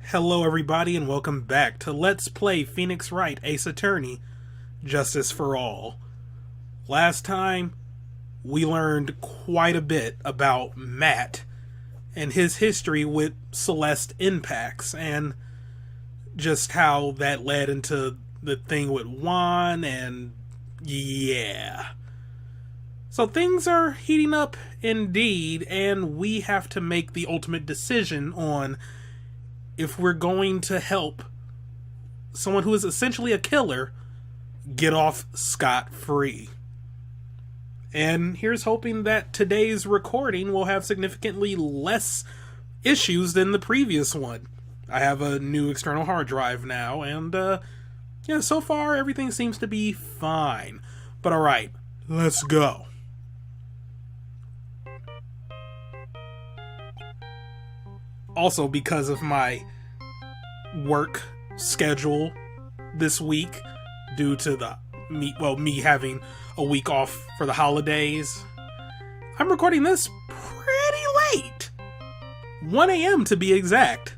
Hello everybody and welcome back to Let's Play Phoenix Wright, Ace Attorney, Justice for All. Last time, we learned quite a bit about Matt and his history with Celeste impacts and just how that led into the thing with Juan and yeah. So things are heating up indeed, and we have to make the ultimate decision on if we're going to help someone who is essentially a killer get off scot-free. And here's hoping that today's recording will have significantly less issues than the previous one. I have a new external hard drive now, and yeah, so far everything seems to be fine. But alright, let's go. Also, because of my work schedule this week, due to me having a week off for the holidays, I'm recording this pretty late. 1 a.m. to be exact.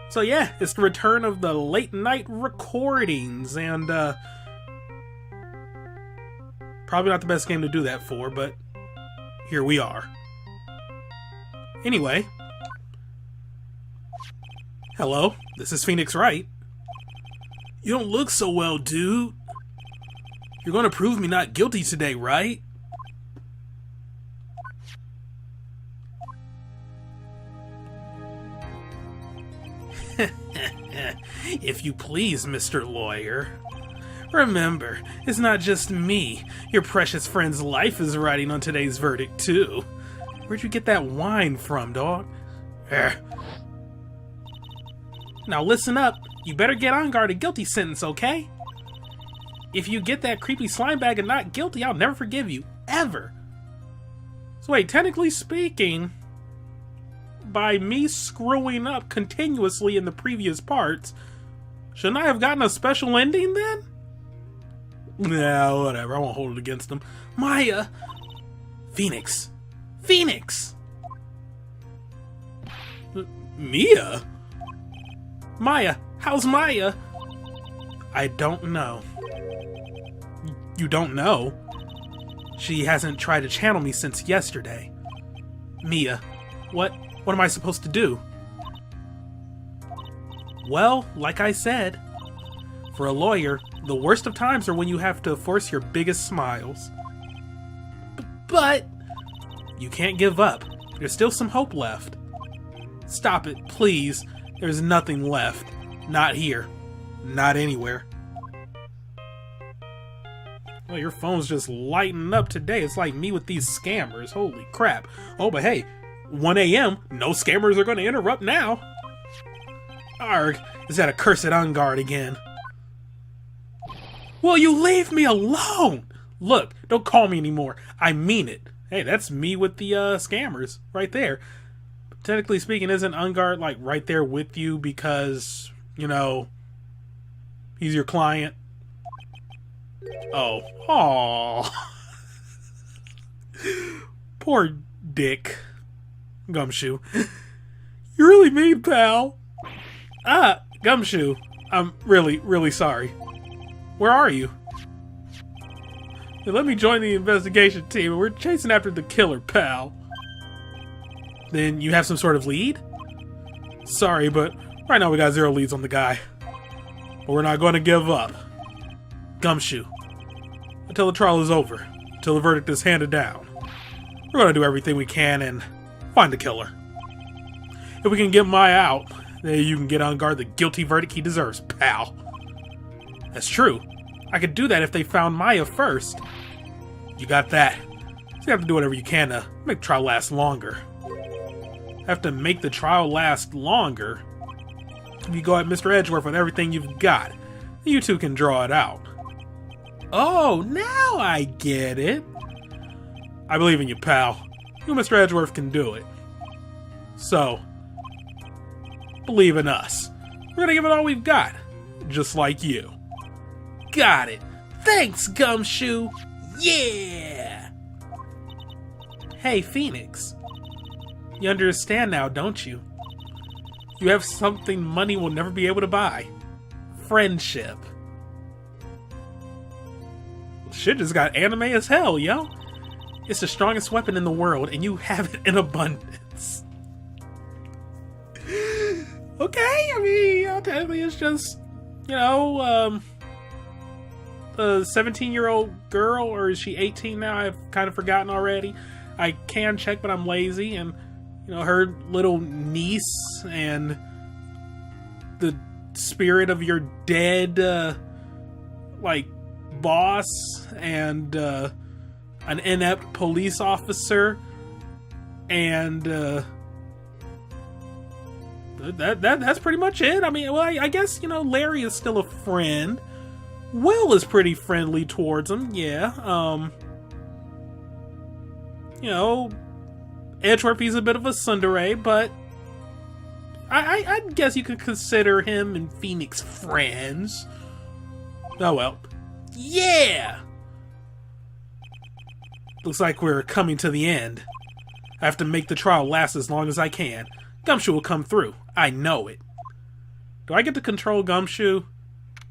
So yeah, it's the return of the late night recordings, and probably not the best game to do that for, but here we are. Anyway, hello, this is Phoenix Wright. You don't look so well, dude. You're gonna prove me not guilty today, right? If you please, Mr. Lawyer. Remember, it's not just me. Your precious friend's life is riding on today's verdict, too. Where'd you get that wine from, dog? Now listen up, you better get on guard a guilty sentence, okay? If you get that creepy slime bag and not guilty, I'll never forgive you, ever. So wait, technically speaking, by me screwing up continuously in the previous parts, shouldn't I have gotten a special ending then? Nah, whatever, I won't hold it against them. Maya! Phoenix! Phoenix! Mia? Maya! How's Maya? I don't know. You don't know? She hasn't tried to channel me since yesterday. Mia, what am I supposed to do? Well, like I said, for a lawyer, the worst of times are when you have to force your biggest smiles. But you can't give up. There's still some hope left. Stop it, please. There's nothing left. Not here. Not anywhere. Well, your phone's just lighting up today. It's like me with these scammers. Holy crap. Oh, but hey, 1 a.m. No scammers are going to interrupt now. Arg, is that accursed on guard again? Will you leave me alone? Look, don't call me anymore. I mean it. Hey, that's me with the scammers right there. Technically speaking, isn't Ungard like right there with you because, you know, he's your client? Oh. Aww. Poor Dick. Gumshoe. You're really mean, pal. Gumshoe. I'm really sorry. Where are you? Let me join the investigation team. We're chasing after the killer, pal. Then you have some sort of lead? Sorry, but right now we got 0 leads on the guy. But we're not going to give up. Gumshoe. Until the trial is over. Until the verdict is handed down. We're going to do everything we can and find the killer. If we can get Maya out, then you can get on guard the guilty verdict he deserves, pal. That's true. I could do that if they found Maya first. You got that. So you have to do whatever you can to make the trial last longer. Have to make the trial last longer. If you go at Mr. Edgeworth with everything you've got, you two can draw it out. Oh, now I get it. I believe in you, pal. You and Mr. Edgeworth can do it. So, believe in us. We're gonna give it all we've got. Just like you. Got it. Thanks, Gumshoe. Yeah! Hey, Phoenix. You understand now, don't you? You have something money will never be able to buy. Friendship. Shit just got anime as hell, yo. It's the strongest weapon in the world, and you have it in abundance. Okay, I mean, technically it's just, you know, a 17-year-old girl, or is she 18 now? I've kind of forgotten already. I can check, but I'm lazy, and, you know, her little niece and the spirit of your dead, like, boss and, an inept police officer, and, that's pretty much it. I mean, well, I guess, you know, Larry is still a friend. Will is pretty friendly towards him, yeah. You know, Edgeworth, he's a bit of a tsundere, but I guess you could consider him and Phoenix friends. Oh well. Yeah! Looks like we're coming to the end. I have to make the trial last as long as I can. Gumshoe will come through. I know it. Do I get to control Gumshoe?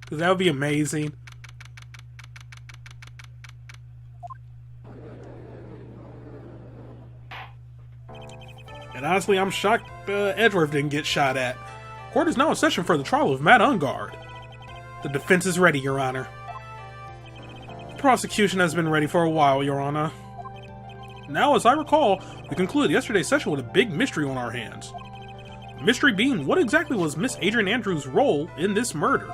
Because that would be amazing. And honestly, I'm shocked Edgeworth didn't get shot at. Court is now in session for the trial of Matt Ungard. The defense is ready, Your Honor. The prosecution has been ready for a while, Your Honor. Now, as I recall, we concluded yesterday's session with a big mystery on our hands. The mystery being, what exactly was Miss Adrian Andrews' role in this murder?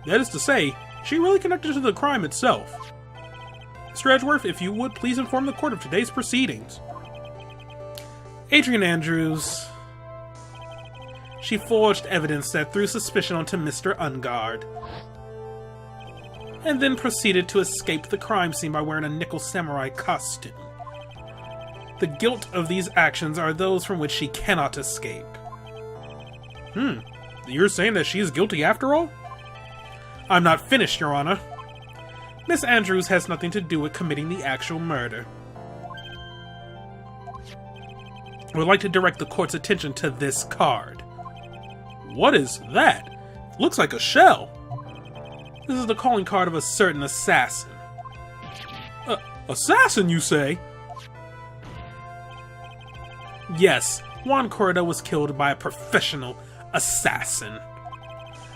That is to say, she really connected to the crime itself. Mr. Edgeworth, if you would please inform the court of today's proceedings. Adrian Andrews... She forged evidence that threw suspicion onto Mr. Ungard, and then proceeded to escape the crime scene by wearing a nickel samurai costume. The guilt of these actions are those from which she cannot escape. You're saying that she is guilty after all? I'm not finished, Your Honor. Miss Andrews has nothing to do with committing the actual murder. I would like to direct the court's attention to this card. What is that? Looks like a shell. This is the calling card of a certain assassin. Assassin, you say? Yes, Juan Corda was killed by a professional assassin.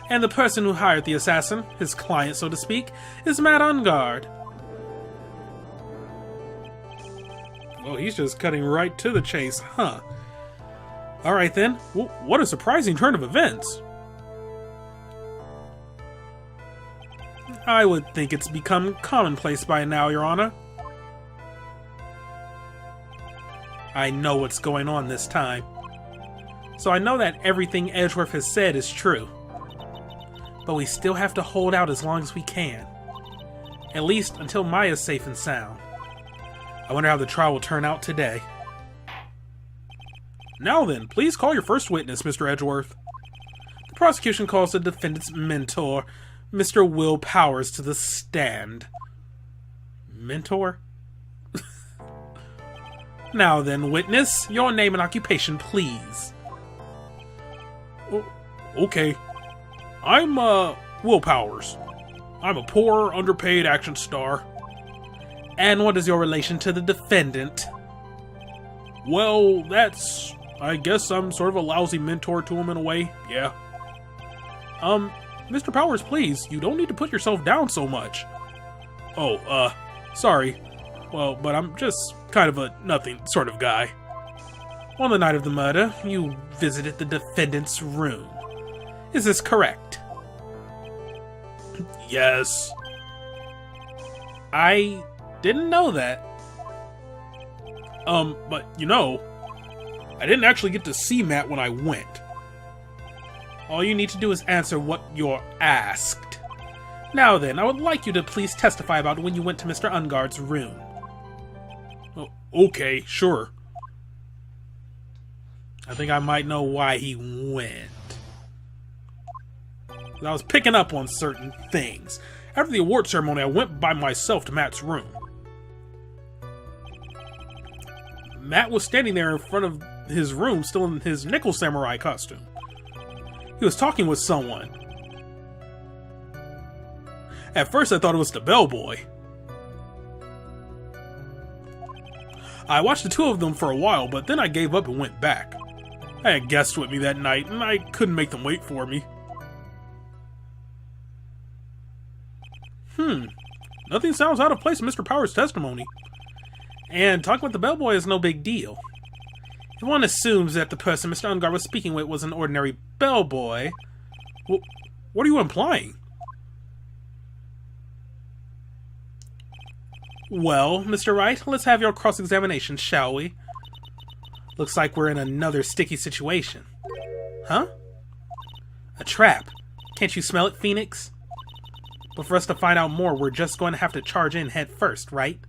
And the person who hired the assassin, his client so to speak, is Matt Ungard. Well, he's just cutting right to the chase, huh? Alright then, what a surprising turn of events. I would think it's become commonplace by now, Your Honor. I know what's going on this time. So I know that everything Edgeworth has said is true. But we still have to hold out as long as we can. At least until Maya's safe and sound. I wonder how the trial will turn out today. Now then, please call your first witness, Mr. Edgeworth. The prosecution calls the defendant's mentor, Mr. Will Powers, to the stand. Mentor? Now then, witness, your name and occupation, please. Okay. I'm, Will Powers. I'm a poor, underpaid action star. And what is your relation to the defendant? Well, I guess I'm sort of a lousy mentor to him in a way, yeah. Mr. Powers, please, you don't need to put yourself down so much. Oh, sorry. Well, but I'm just kind of a nothing sort of guy. On the night of the murder, you visited the defendant's room. Is this correct? Yes. I didn't know that. But, you know, I didn't actually get to see Matt when I went. All you need to do is answer what you're asked. Now then, I would like you to please testify about when you went to Mr. Ungard's room. Oh, okay, sure. I think I might know why he went. I was picking up on certain things. After the award ceremony, I went by myself to Matt's room. Matt was standing there in front of his room, still in his nickel samurai costume. He was talking with someone. At first I thought it was the bellboy. I watched the two of them for a while, but then I gave up and went back. I had guests with me that night, and I couldn't make them wait for me. Nothing sounds out of place in Mr. Power's testimony. And talking with the bellboy is no big deal. If one assumes that the person Mr. Ungar was speaking with was an ordinary bellboy, well, what are you implying? Well, Mr. Wright, let's have your cross-examination, shall we? Looks like we're in another sticky situation. Huh? A trap. Can't you smell it, Phoenix? But for us to find out more, we're just going to have to charge in head first, right?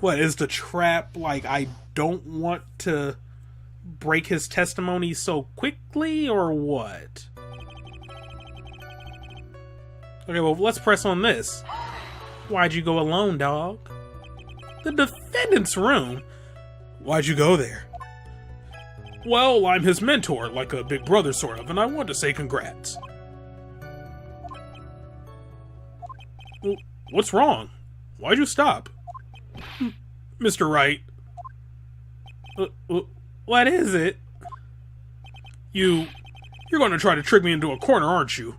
What, is the trap like I don't want to break his testimony so quickly, or what? Okay, well, let's press on this. Why'd you go alone, dog? The defendant's room? Why'd you go there? Well, I'm his mentor, like a big brother sort of, and I want to say congrats. What's wrong? Why'd you stop? Mr. Wright. What is it? You're going to try to trick me into a corner, aren't you?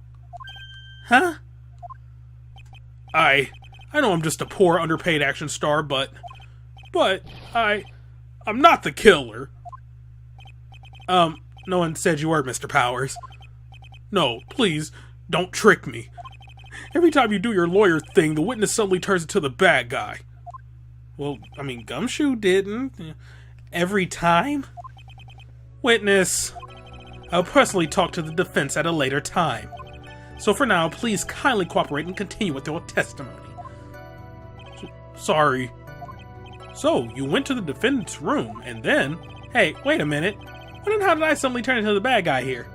Huh? I know I'm just a poor, underpaid action star, but I'm not the killer. No one said you were, Mr. Powers. No, please, don't trick me. Every time you do your lawyer thing, the witness suddenly turns into the bad guy. Well, I mean, Gumshoe didn't. Every time? Witness, I'll personally talk to the defense at a later time. So for now, please kindly cooperate and continue with your testimony. Sorry. So, you went to the defendant's room, and then... Hey, wait a minute. When and how did I suddenly turn into the bad guy here?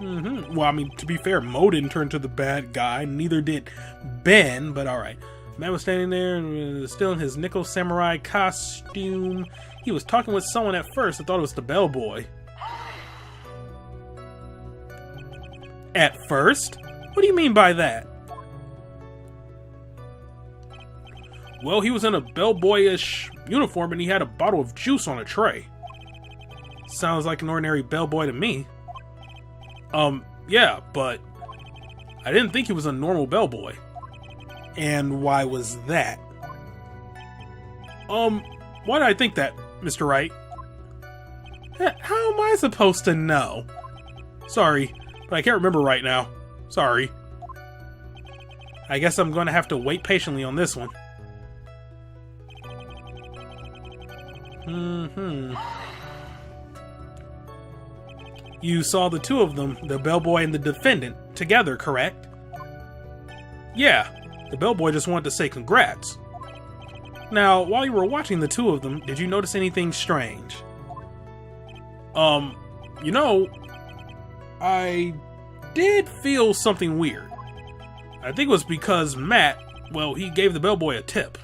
Well, I mean, to be fair, Mo didn't turn to the bad guy, neither did Ben, but alright. Man was standing there and still in his nickel samurai costume. He was talking with someone at first. I thought it was the bellboy. At first? What do you mean by that? Well, he was in a bellboyish uniform and he had a bottle of juice on a tray. Sounds like an ordinary bellboy to me. Yeah, but I didn't think he was a normal bellboy. And why was that? Why did I think that, Mr. Wright? How am I supposed to know? Sorry, but I can't remember right now. Sorry. I guess I'm going to have to wait patiently on this one. You saw the two of them, the bellboy and the defendant, together, correct? Yeah, the bellboy just wanted to say congrats. Now, while you were watching the two of them, did you notice anything strange? You know, I did feel something weird. I think it was because Matt, well, he gave the bellboy a tip.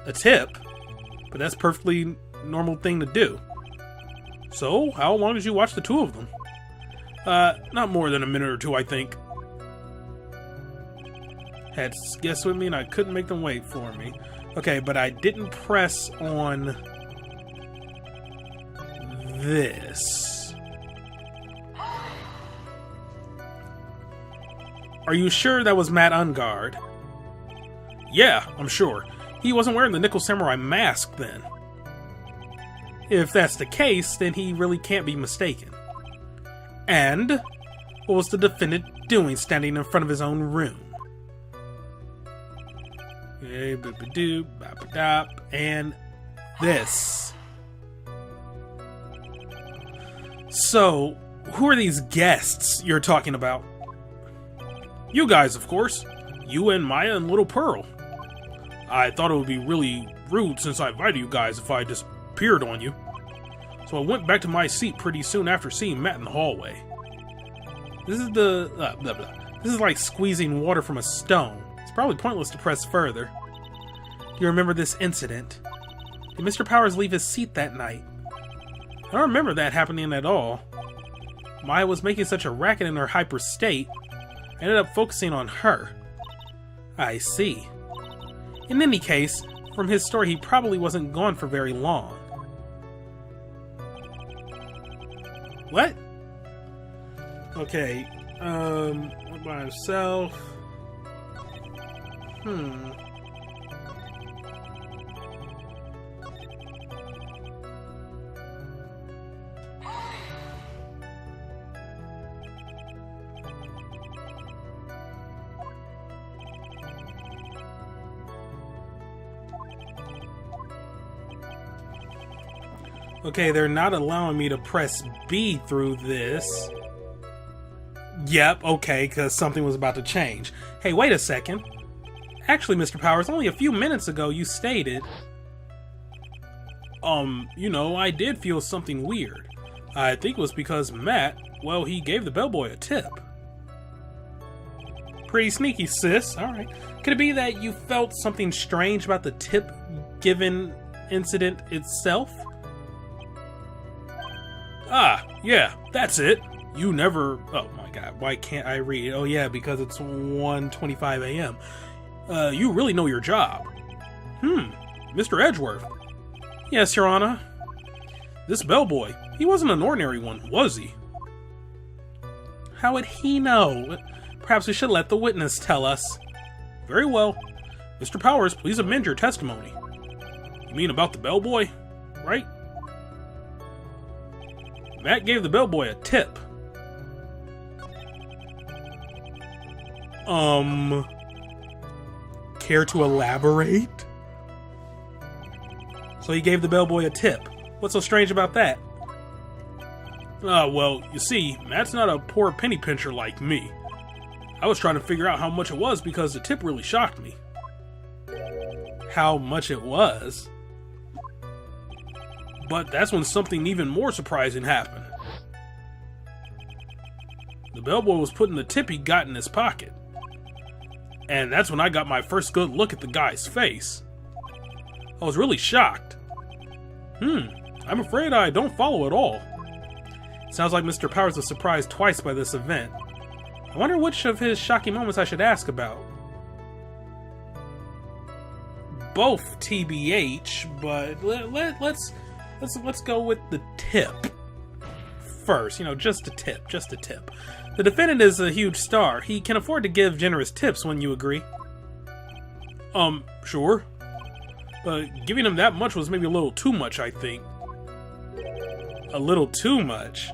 A tip? But that's a perfectly normal thing to do. So, how long did you watch the two of them? Not more than a minute or two, I think. Had guests with me and I couldn't make them wait for me. Okay, but I didn't press on this. Are you sure that was Matt Ungard? Yeah, I'm sure. He wasn't wearing the Nickel Samurai mask then. If that's the case, then he really can't be mistaken. And what was the defendant doing standing in front of his own room? And this. So, who are these guests you're talking about? You guys, of course. You and Maya and Little Pearl. I thought it would be really rude since I invited you guys if I disappeared on you. So I went back to my seat pretty soon after seeing Matt in the hallway. This is This is like squeezing water from a stone. It's probably pointless to press further. You remember this incident? Did Mr. Powers leave his seat that night? I don't remember that happening at all. Maya was making such a racket in her hyper state, I ended up focusing on her. I see. In any case, from his story, he probably wasn't gone for very long. What? Okay, by himself. Okay, they're not allowing me to press B through this. Yep, okay, because something was about to change. Hey, wait a second. Actually, Mr. Powers, only a few minutes ago you stated... you know, I did feel something weird. I think it was because Matt, well, he gave the bellboy a tip. Pretty sneaky, sis. Alright. Could it be that you felt something strange about the tip-given incident itself? Ah, yeah, that's it. You never... Oh my god, why can't I read? Oh yeah, because it's 1:25 a.m. You really know your job. Mr. Edgeworth. Yes, Your Honor. This bellboy, he wasn't an ordinary one, was he? How would he know? Perhaps we should let the witness tell us. Very well. Mr. Powers, please amend your testimony. You mean about the bellboy, right? Matt gave the bellboy a tip. Care to elaborate? So he gave the bellboy a tip. What's so strange about that? Well, you see, Matt's not a poor penny pincher like me. I was trying to figure out how much it was because the tip really shocked me. How much it was? But that's when something even more surprising happened. The bellboy was putting the tip he got in his pocket. And that's when I got my first good look at the guy's face. I was really shocked. I'm afraid I don't follow at all. Sounds like Mr. Powers was surprised twice by this event. I wonder which of his shocking moments I should ask about. Both, TBH, but let's go with the tip first. You know, just a tip, just a tip. The defendant is a huge star. He can afford to give generous tips, wouldn't you agree? Sure. But giving him that much was maybe a little too much, I think. A little too much?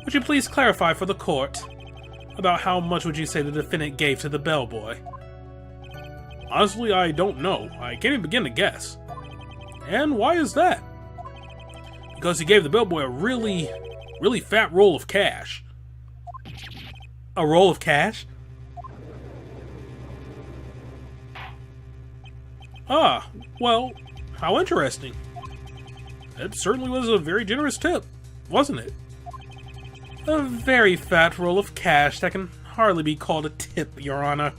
Would you please clarify for the court? About how much would you say the defendant gave to the bellboy? Honestly, I don't know. I can't even begin to guess. And why is that? Because he gave the bellboy a really fat roll of cash. A roll of cash? Ah, well, how interesting. It certainly was a very generous tip, wasn't it? A very fat roll of cash that can hardly be called a tip, Your Honor.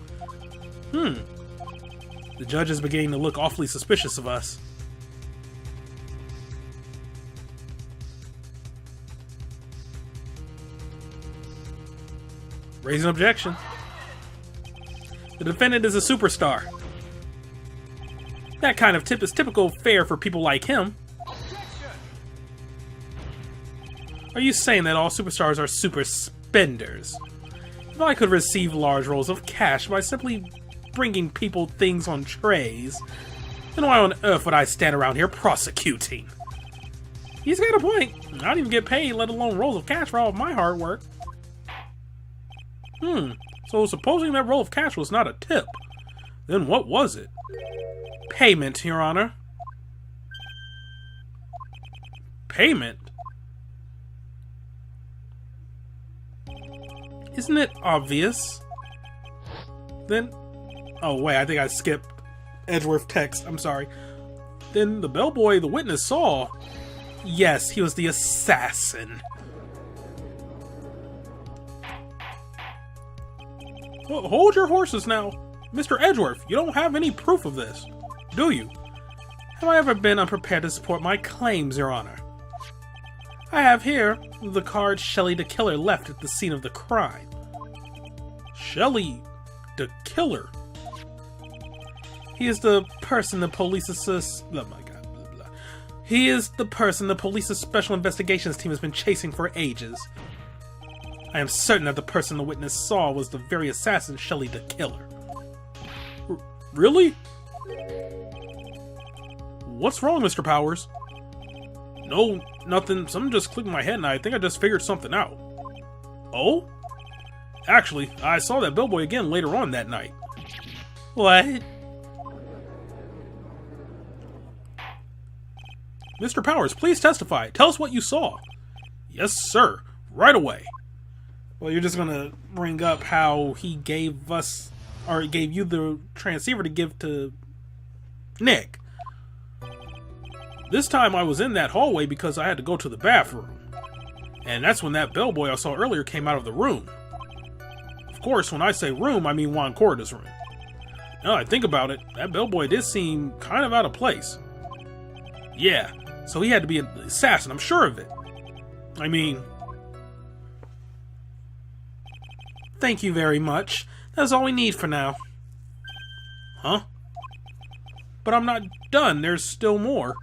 The judge is beginning to look awfully suspicious of us. Raise an objection. The defendant is a superstar. That kind of tip is typical fare for people like him. Are you saying that all superstars are super spenders? If I could receive large rolls of cash by simply bringing people things on trays, then why on earth would I stand around here prosecuting? He's got a point. I don't even get paid, let alone rolls of cash for all of my hard work. So supposing that roll of cash was not a tip, then what was it? Payment, Your Honor. Payment? Isn't it obvious? Then... Oh, wait, I think I skipped Edgeworth text. I'm sorry. Then the bellboy the witness saw... Yes, he was the assassin. Well, hold your horses now. Mr. Edgeworth, you don't have any proof of this, do you? Have I ever been unprepared to support my claims, Your Honor? I have here the card Shelly the Killer left at the scene of the crime. Shelly the Killer? He is the person the police oh my god. Blah, blah. He is the person the police's special investigations team has been chasing for ages. I am certain that the person the witness saw was the very assassin Shelly the Killer. Really? What's wrong, Mr. Powers? No, nothing. Something just clicked in my head and I think I just figured something out. Oh? Actually, I saw that bellboy again later on that night. What? Mr. Powers, please testify. Tell us what you saw. Yes, sir. Right away. Well, you're just gonna bring up how he gave us, or gave you the transceiver to give to Nick. This time I was in that hallway because I had to go to the bathroom. And that's when that bellboy I saw earlier came out of the room. Of course, when I say room, I mean Juan Corda's room. Now that I think about it, that bellboy did seem kind of out of place. Yeah, so he had to be an assassin, I'm sure of it. I mean... Thank you very much. That's all we need for now. Huh? But I'm not done. There's still more.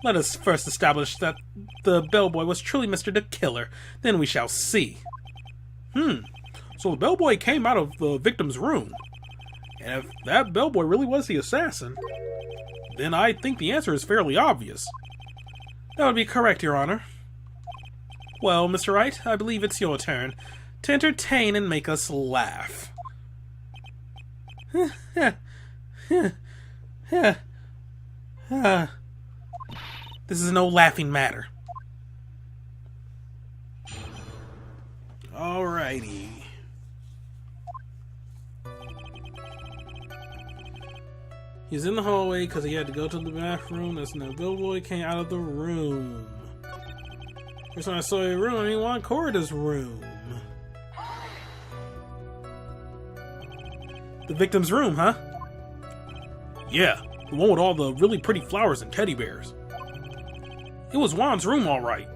Let us first establish that the bellboy was truly Mr. the Killer. Then we shall see. So the bellboy came out of the victim's room. And if that bellboy really was the assassin, then I think the answer is fairly obvious. That would be correct, Your Honor. Well, Mr. Wright, I believe it's your turn to entertain and make us laugh. This is no laughing matter. Alrighty. He's in the hallway because he had to go to the bathroom. That's when the bellboy came out of the room. First time I saw your room, I mean Juan Corda's room. The victim's room, huh? Yeah, the one with all the really pretty flowers and teddy bears. It was Juan's room, all right.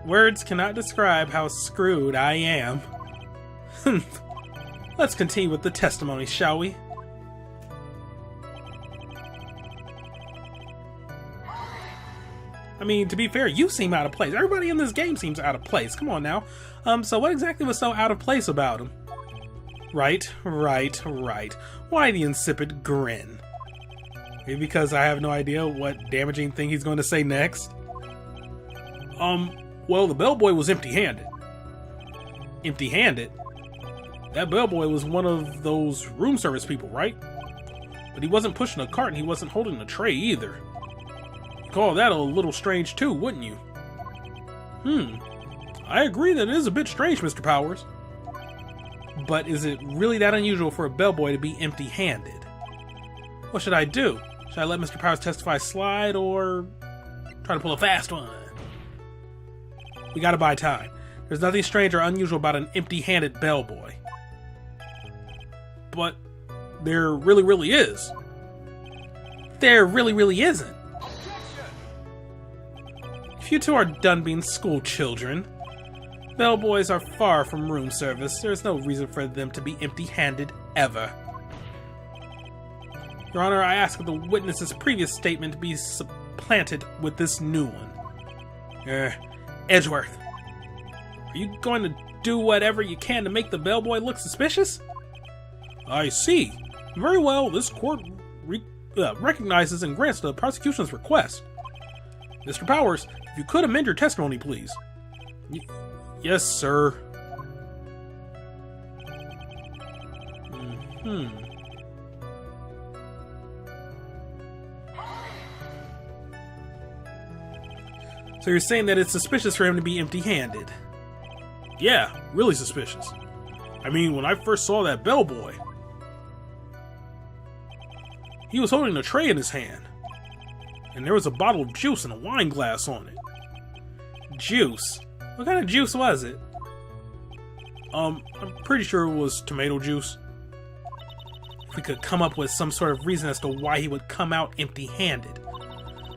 Words cannot describe how screwed I am. Let's continue with the testimony, shall we? I mean, to be fair, you seem out of place. Everybody in this game seems out of place. Come on now. So what exactly was so out of place about him? Right. Why the insipid grin? Maybe because I have no idea what damaging thing he's going to say next? Well, the bellboy was empty-handed. Empty-handed? That bellboy was one of those room service people, right? But he wasn't pushing a cart and he wasn't holding a tray either. You'd call that a little strange too, wouldn't you? I agree that it is a bit strange, Mr. Powers. But is it really that unusual for a bellboy to be empty-handed? What should I do? Should I let Mr. Powers testify slide or try to pull a fast one? We gotta buy time. There's nothing strange or unusual about an empty-handed bellboy. But there really is. There really isn't. If you two are done being school children, bellboys are far from room service. There's no reason for them to be empty-handed ever. Your Honor, I ask that the witness's previous statement be supplanted with this new one. Edgeworth, are you going to do whatever you can to make the bellboy look suspicious? I see. Very well, this court recognizes and grants the prosecution's request. Mr. Powers, if you could amend your testimony, please. Yes, sir. So you're saying that it's suspicious for him to be empty-handed? Yeah, really suspicious. I mean, when I first saw that bellboy, he was holding a tray in his hand, and there was a bottle of juice and a wine glass on it. Juice? What kind of juice was it? I'm pretty sure it was tomato juice. If we could come up with some sort of reason as to why he would come out empty-handed.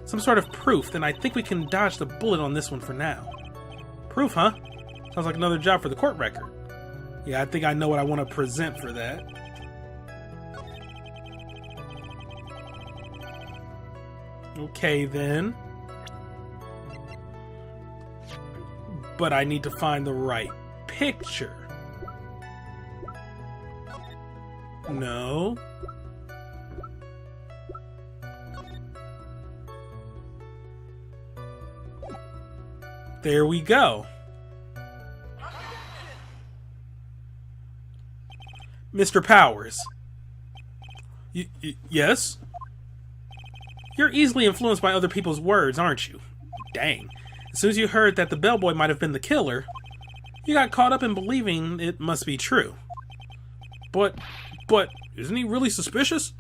Some sort of proof, then I think we can dodge the bullet on this one for now. Proof, huh? Sounds like another job for the court record. Yeah, I think I know what I want to present for that. Okay, then. But I need to find the right picture. No. There we go. Mr. Powers. Yes? You're easily influenced by other people's words, aren't you? Dang. As soon as you heard that the bellboy might have been the killer, you got caught up in believing it must be true. But, isn't he really suspicious?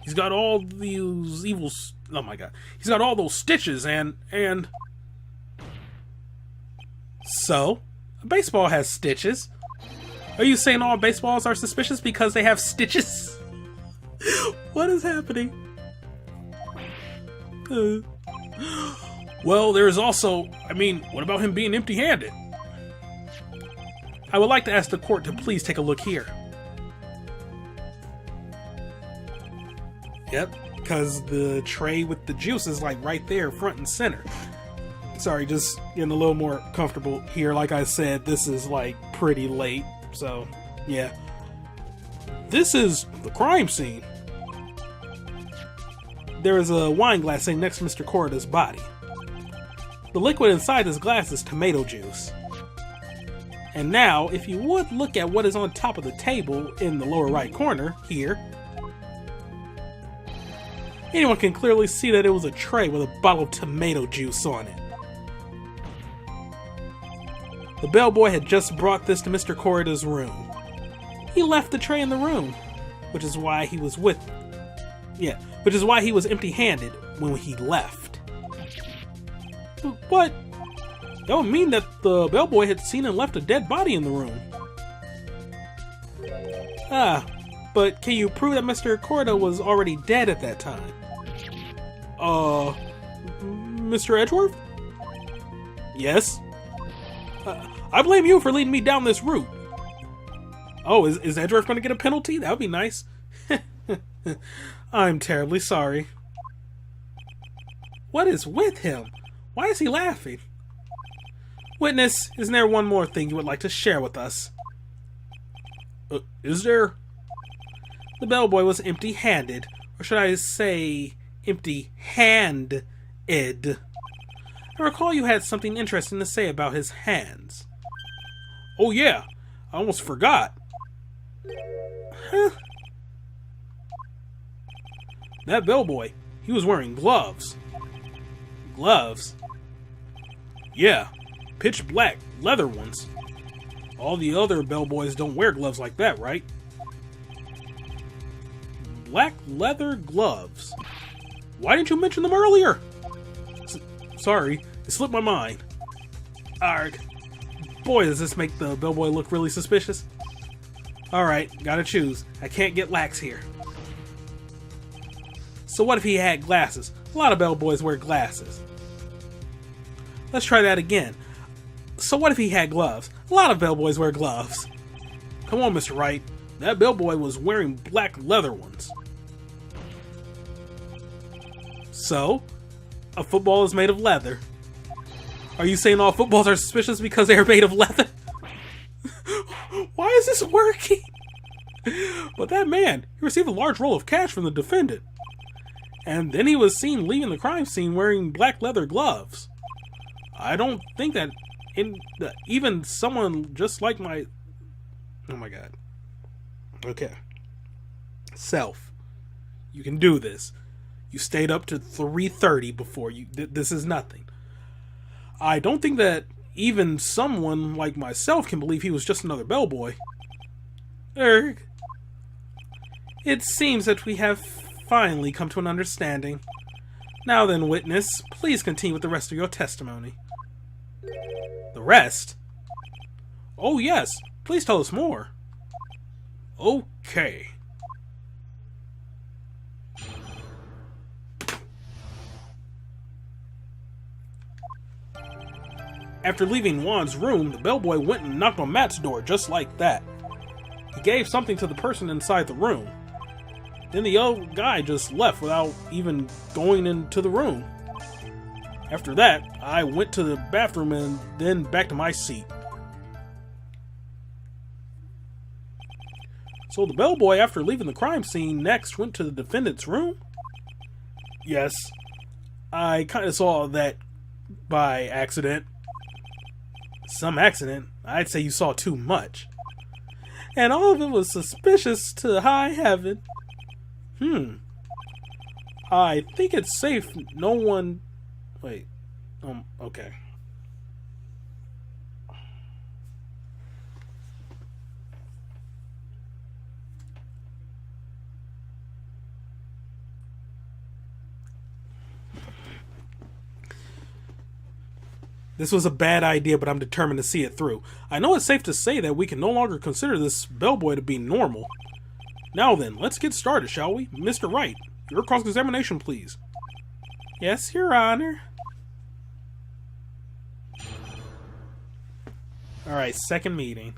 He's got all these evil... Oh my god. He's got all those stitches and... So? A baseball has stitches. Are you saying all baseballs are suspicious because they have stitches? What is happening? Well, there's also... I mean, what about him being empty-handed? I would like to ask the court to please take a look here. Yep, because the tray with the juice is like right there, front and center. Sorry, just getting a little more comfortable here. Like I said, this is like pretty late, so yeah. This is the crime scene. There is a wine glass sitting next to Mr. Corrida's body. The liquid inside this glass is tomato juice. And now, if you would look at what is on top of the table in the lower right corner, here, anyone can clearly see that it was a tray with a bottle of tomato juice on it. The bellboy had just brought this to Mr. Corrida's room. He left the tray in the room, which is why he was empty-handed when he left. But that would mean that the bellboy had seen and left a dead body in the room. But can you prove that Mr. Corrida was already dead at that time? Mr. Edgeworth? Yes? I blame you for leading me down this route. Oh, is Edgeworth going to get a penalty? That would be nice. I'm terribly sorry. What is with him? Why is he laughing? Witness, isn't there one more thing you would like to share with us? Is there? The bellboy was empty-handed, or should I say empty-handed. I recall you had something interesting to say about his hands. Oh yeah, I almost forgot. Huh? That bellboy, he was wearing gloves. Gloves? Yeah, pitch black, leather ones. All the other bellboys don't wear gloves like that, right? Black leather gloves. Why didn't you mention them earlier? Sorry, it slipped my mind. Arg. Boy, does this make the bellboy look really suspicious. Alright, gotta choose. I can't get lax here. So what if he had glasses? A lot of bellboys wear glasses. Let's try that again. So what if he had gloves? A lot of bellboys wear gloves. Come on, Mr. Wright. That bellboy was wearing black leather ones. So, a football is made of leather. Are you saying all footballs are suspicious because they are made of leather? Why is this working? But that man, he received a large roll of cash from the defendant. And then he was seen leaving the crime scene wearing black leather gloves. I don't think that even someone just like my... Oh my god. Okay. Self. You can do this. You stayed up to 3:30 before you... This is nothing. I don't think that even someone like myself can believe he was just another bellboy. Erg. It seems that we have finally come to an understanding. Now then, witness, please continue with the rest of your testimony. The rest? Oh yes, please tell us more. Okay. After leaving Juan's room, the bellboy went and knocked on Matt's door just like that. He gave something to the person inside the room. Then the old guy just left without even going into the room. After that, I went to the bathroom and then back to my seat. So the bellboy, after leaving the crime scene, next went to the defendant's room? Yes, I kind of saw that by accident. Some accident. I'd say you saw too much. And all of it was suspicious to high heaven. I think it's safe no one... Wait. Okay. This was a bad idea, but I'm determined to see it through. I know it's safe to say that we can no longer consider this bellboy to be normal. Now then, let's get started, shall we? Mr. Wright, your cross-examination, please. Yes, Your Honor. Alright, second meeting.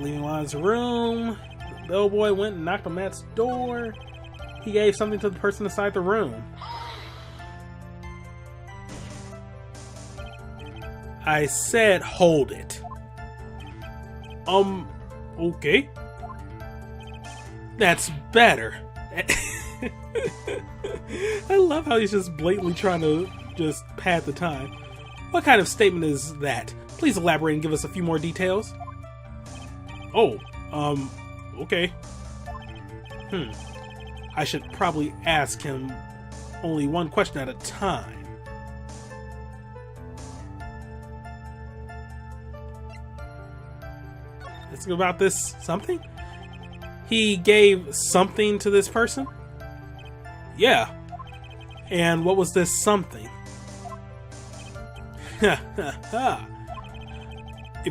Leaving Juan's room. The bellboy went and knocked on Matt's door. He gave something to the person inside the room. I said hold it. Okay. That's better. I love how he's just blatantly trying to just pad the time. What kind of statement is that? Please elaborate and give us a few more details. Oh, okay. I should probably ask him only one question at a time. Let's go about this something? He gave something to this person? Yeah. And what was this something? If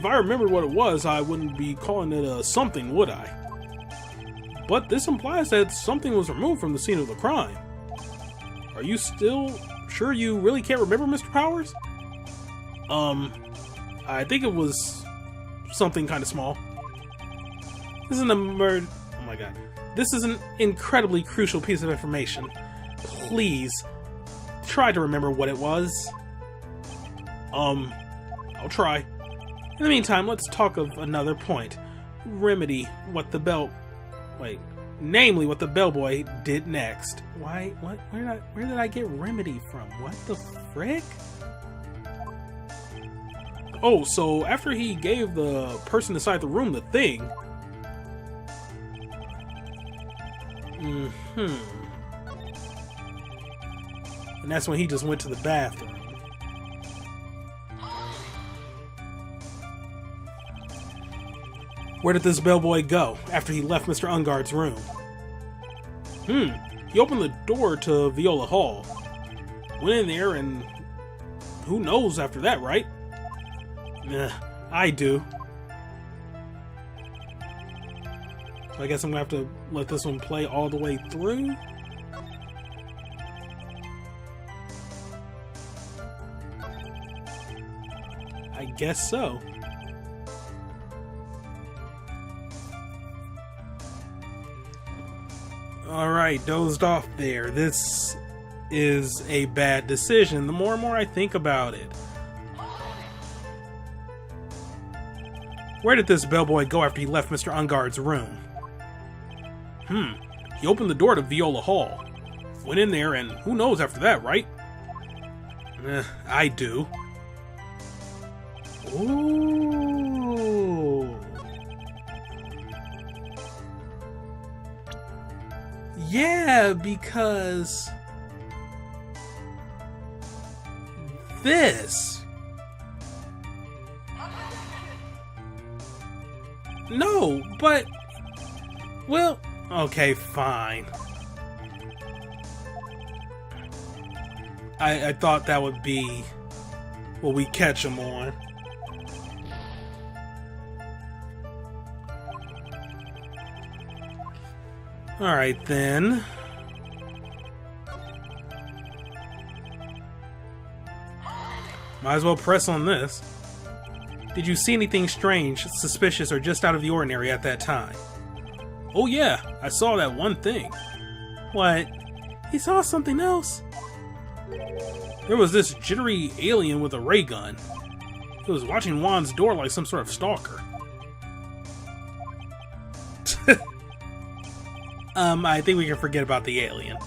I remembered what it was, I wouldn't be calling it a something, would I? But this implies that something was removed from the scene of the crime. Are you still sure you really can't remember, Mr. Powers? I think it was something kind of small. This is oh my god. This is an incredibly crucial piece of information. Please, try to remember what it was. I'll try. In the meantime, let's talk of another point. Namely, what the bellboy did next. Where did I get remedy from? What the frick? Oh, so after he gave the person inside the room the thing... And that's when he just went to the bathroom. Where did this bellboy go after he left Mr. Ungard's room? He opened the door to Viola Hall. Went in there and... who knows after that, right? I do. So I guess I'm gonna have to let this one play all the way through. I guess so. Alright, dozed off there. This is a bad decision the more and more I think about it. Where did this bellboy go after he left Mr. Ungard's room? He opened the door to Viola Hall. Went in there and who knows after that, right? I do. Ooh. Yeah, because... this... No, but... well, okay, fine. I thought that would be what we catch him on. Alright then. Might as well press on this. Did you see anything strange, suspicious, or just out of the ordinary at that time? Oh yeah, I saw that one thing. What? He saw something else? There was this jittery alien with a ray gun. He was watching Juan's door like some sort of stalker. I think we can forget about the alien.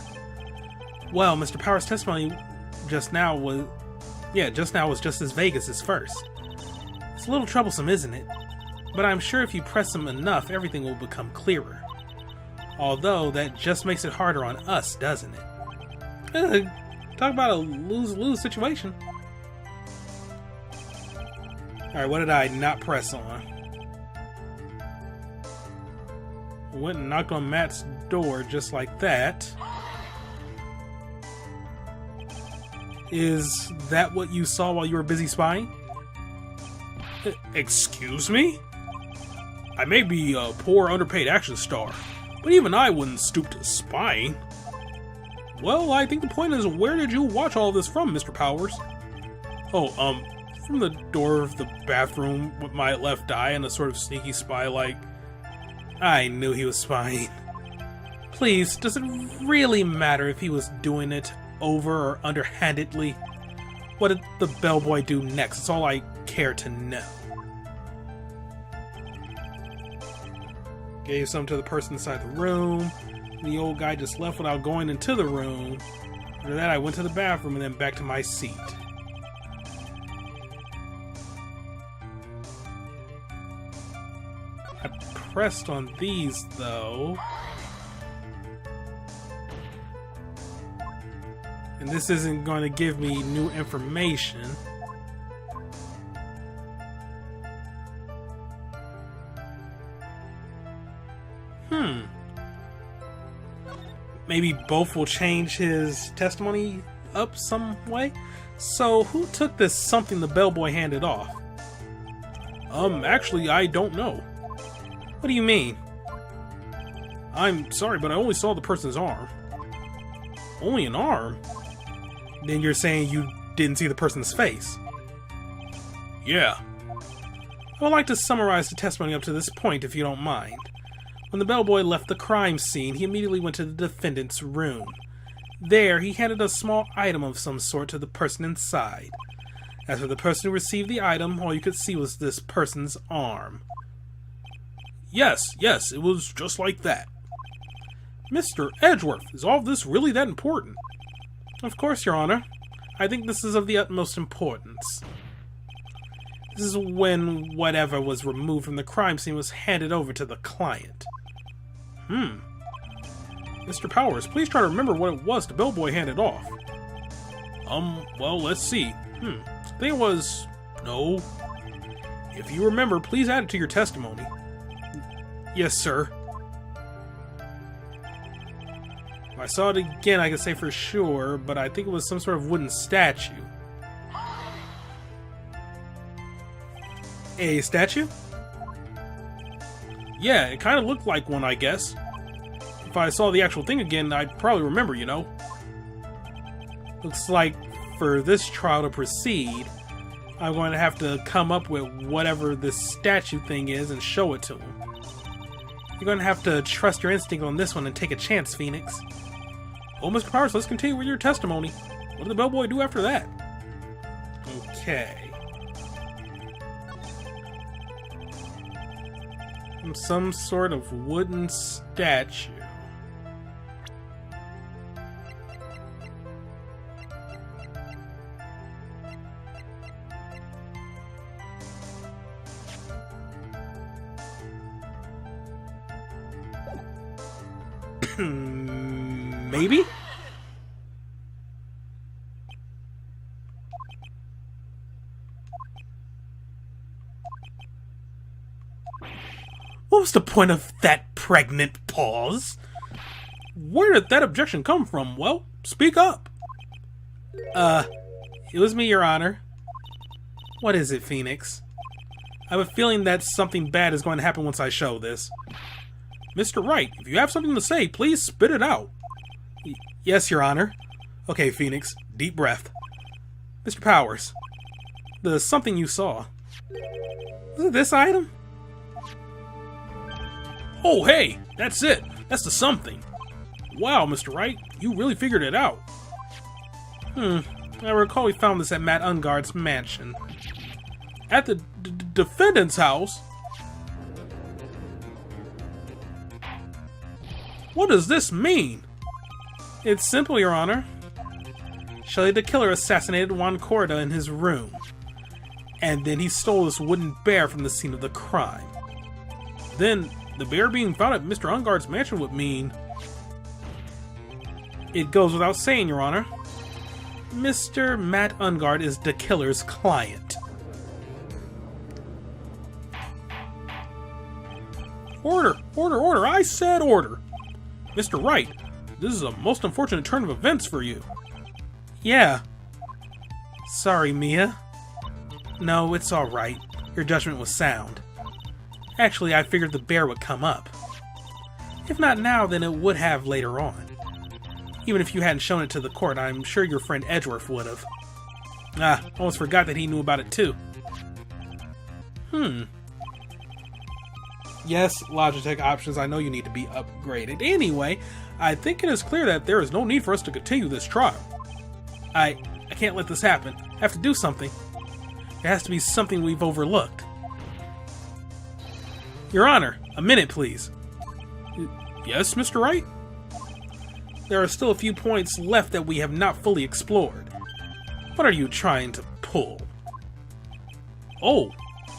Well, Mr. Power's testimony just now was just as vague as his first. It's a little troublesome, isn't it? But I'm sure if you press him enough, everything will become clearer. Although, that just makes it harder on us, doesn't it? Talk about a lose-lose situation. Alright, what did I not press on? Went and knocked on Matt's door just like that. Is that what you saw while you were busy spying? Excuse me? I may be a poor, underpaid action star, but even I wouldn't stoop to spying. Well, I think the point is, where did you watch all this from, Mr. Powers? Oh, from the door of the bathroom with my left eye and a sort of sneaky spy-like. I knew he was spying. Please, does it really matter if he was doing it over or underhandedly? What did the bellboy do next? It's all I care to know. Gave some to the person inside the room. The old guy just left without going into the room. After that, I went to the bathroom and then back to my seat. I pressed on these, though. And this isn't going to give me new information. Maybe both will change his testimony up some way? So, who took this something the bellboy handed off? Actually, I don't know. What do you mean? I'm sorry, but I only saw the person's arm. Only an arm? Then you're saying you didn't see the person's face? Yeah. I would like to summarize the testimony up to this point, if you don't mind. When the bellboy left the crime scene, he immediately went to the defendant's room. There, he handed a small item of some sort to the person inside. As for the person who received the item, all you could see was this person's arm. Yes, it was just like that. Mr. Edgeworth, is all this really that important? Of course, Your Honor. I think this is of the utmost importance. This is when whatever was removed from the crime scene was handed over to the client. Mr. Powers, please try to remember what it was the bellboy handed off. Well, let's see. I think it was... No. If you remember, please add it to your testimony. Yes, sir. If I saw it again, I could say for sure, but I think it was some sort of wooden statue. A statue? Yeah, it kind of looked like one, I guess. If I saw the actual thing again, I'd probably remember, you know. Looks like for this trial to proceed, I'm going to have to come up with whatever this statue thing is and show it to him. You're going to have to trust your instinct on this one and take a chance, Phoenix. Oh, Mr. Powers, let's continue with your testimony. What did the bellboy do after that? Okay. Some sort of wooden statue. Maybe? What was the point of that pregnant pause? Where did that objection come from? Well, speak up. It was me, Your Honor. What is it, Phoenix? I have a feeling that something bad is going to happen once I show this. Mr. Wright, if you have something to say, please spit it out. Yes, Your Honor. Okay, Phoenix, deep breath. Mr. Powers, The something you saw. Was it this item? Oh, hey! That's it! That's the something! Wow, Mr. Wright, you really figured it out. I recall we found this at Matt Ungard's mansion. At the defendant's house? What does this mean? It's simple, Your Honor. Shelley the Killer assassinated Juan Corda in his room. And then he stole this wooden bear from the scene of the crime. Then, the bear being found at Mr. Ungard's mansion would mean... It goes without saying, Your Honor. Mr. Matt Ungard is the killer's client. Order! Order! Order! I said order! Mr. Wright, this is a most unfortunate turn of events for you. Yeah. Sorry, Mia. No, it's alright. Your judgment was sound. Actually, I figured the bear would come up. If not now, then it would have later on. Even if you hadn't shown it to the court, I'm sure your friend Edgeworth would have. Almost forgot that he knew about it too. Yes, Logitech options, I know you need to be upgraded. Anyway, I think it is clear that there is no need for us to continue this trial. I can't let this happen. I have to do something. There has to be something we've overlooked. Your Honor, a minute, please. Yes, Mr. Wright? There are still a few points left that we have not fully explored. What are you trying to pull? Oh,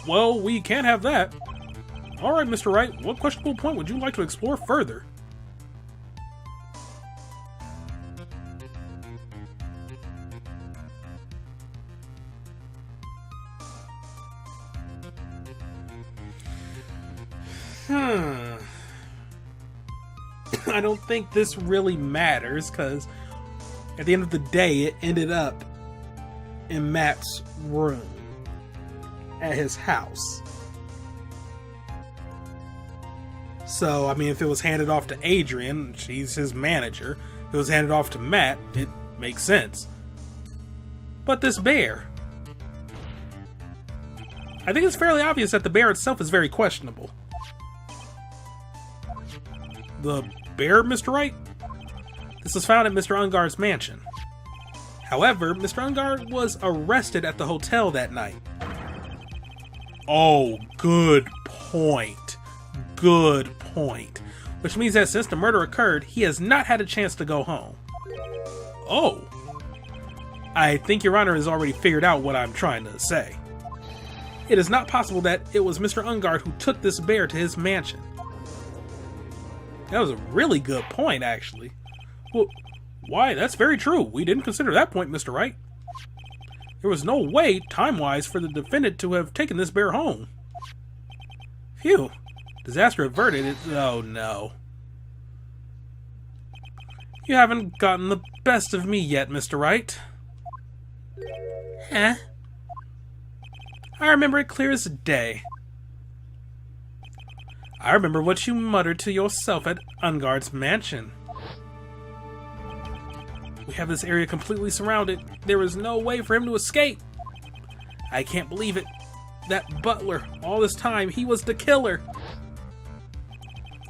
well, we can't have that. Alright, Mr. Wright, what questionable point would you like to explore further? I don't think this really matters, because at the end of the day, it ended up in Matt's room at his house. So, I mean, if it was handed off to Adrian, she's his manager. If it was handed off to Matt, it makes sense. But this bear... I think it's fairly obvious that the bear itself is very questionable. The bear, Mr. Wright? This was found at Mr. Ungard's mansion. However, Mr. Ungard was arrested at the hotel that night. Oh, good point. Good point. Which means that since the murder occurred, he has not had a chance to go home. Oh. I think Your Honor has already figured out what I'm trying to say. It is not possible that it was Mr. Ungard who took this bear to his mansion. That was a really good point, actually. Well, why, that's very true. We didn't consider that point, Mr. Wright. There was no way, time-wise, for the defendant to have taken this bear home. Phew. Disaster averted. Oh, no. You haven't gotten the best of me yet, Mr. Wright. Huh? I remember it clear as day. I remember what you muttered to yourself at Ungard's mansion. We have this area completely surrounded. There is no way for him to escape. I can't believe it. That butler, all this time, he was the killer.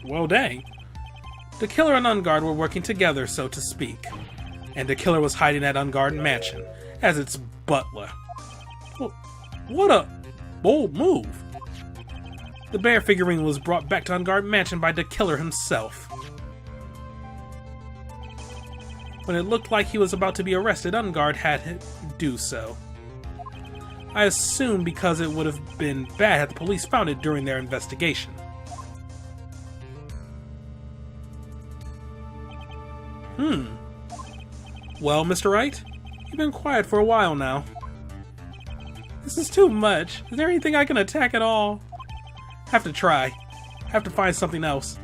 Well, dang. The killer and Ungard were working together, so to speak. And the killer was hiding at Ungard Mansion as its butler. Well, what a bold move. The bear figurine was brought back to Ungard Mansion by the killer himself. When it looked like he was about to be arrested, Ungard had him do so. I assume because it would have been bad had the police found it during their investigation. Well, Mr. Wright, you've been quiet for a while now. This is too much. Is there anything I can attack at all? Have to try. Have to find something else.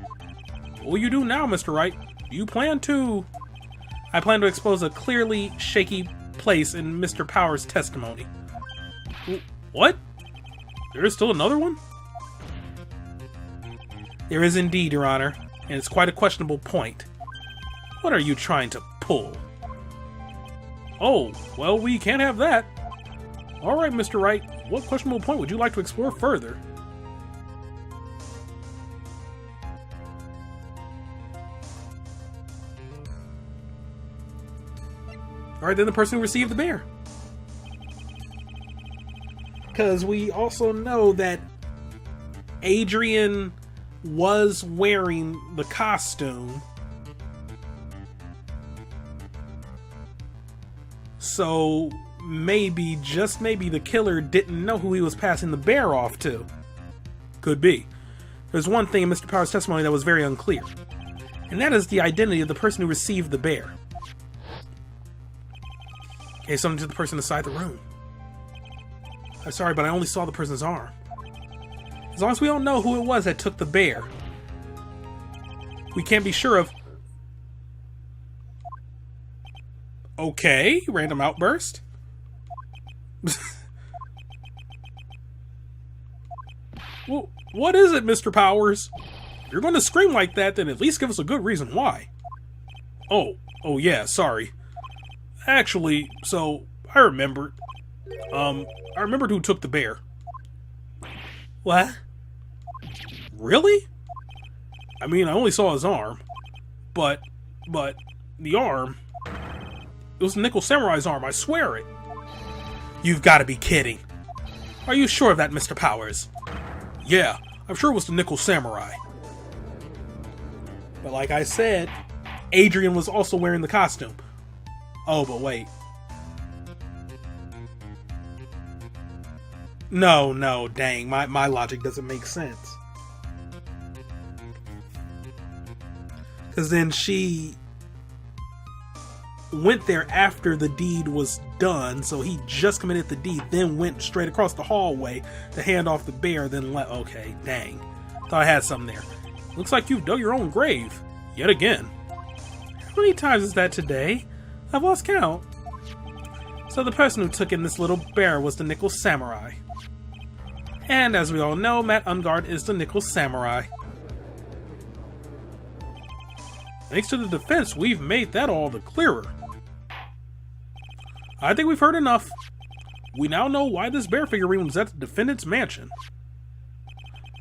What will you do now, Mr. Wright? Do you plan to... I plan to expose a clearly shaky place in Mr. Power's testimony. What? There is still another one? There is indeed, Your Honor, and it's quite a questionable point. What are you trying to pull? Oh, well, we can't have that. Alright, Mr. Wright, what questionable point would you like to explore further? Alright, then the person who received the bear. Because we also know that Adrian was wearing the costume. So maybe, just maybe, the killer didn't know who he was passing the bear off to. Could be. There's one thing in Mr. Power's testimony that was very unclear, and that is the identity of the person who received the bear. Okay, something to the person inside the room. I'm sorry, but I only saw the person's arm. As long as we don't know who it was that took the bear, we can't be sure of... Okay, random outburst. Well, what is it, Mr. Powers? If you're going to scream like that, then at least give us a good reason why. Oh yeah, sorry. Actually, so, I remembered. I remembered who took the bear. What? Really? I mean, I only saw his arm. But, the arm... It was Nickel Samurai's arm, I swear it. You've got to be kidding. Are you sure of that, Mr. Powers? Yeah, I'm sure it was the Nickel Samurai. But like I said, Adrian was also wearing the costume. Oh, but wait. No, dang, my logic doesn't make sense. Because then she went there after the deed was done, so he just committed the deed, then went straight across the hallway to hand off the bear, then left. Okay, dang. Thought I had something there. Looks like you've dug your own grave. Yet again. How many times is that today? I've lost count. So the person who took in this little bear was the Nickel Samurai. And as we all know, Matt Ungard is the Nickel Samurai. Thanks to the defense, we've made that all the clearer. I think we've heard enough. We now know why this bear figurine was at the defendant's mansion,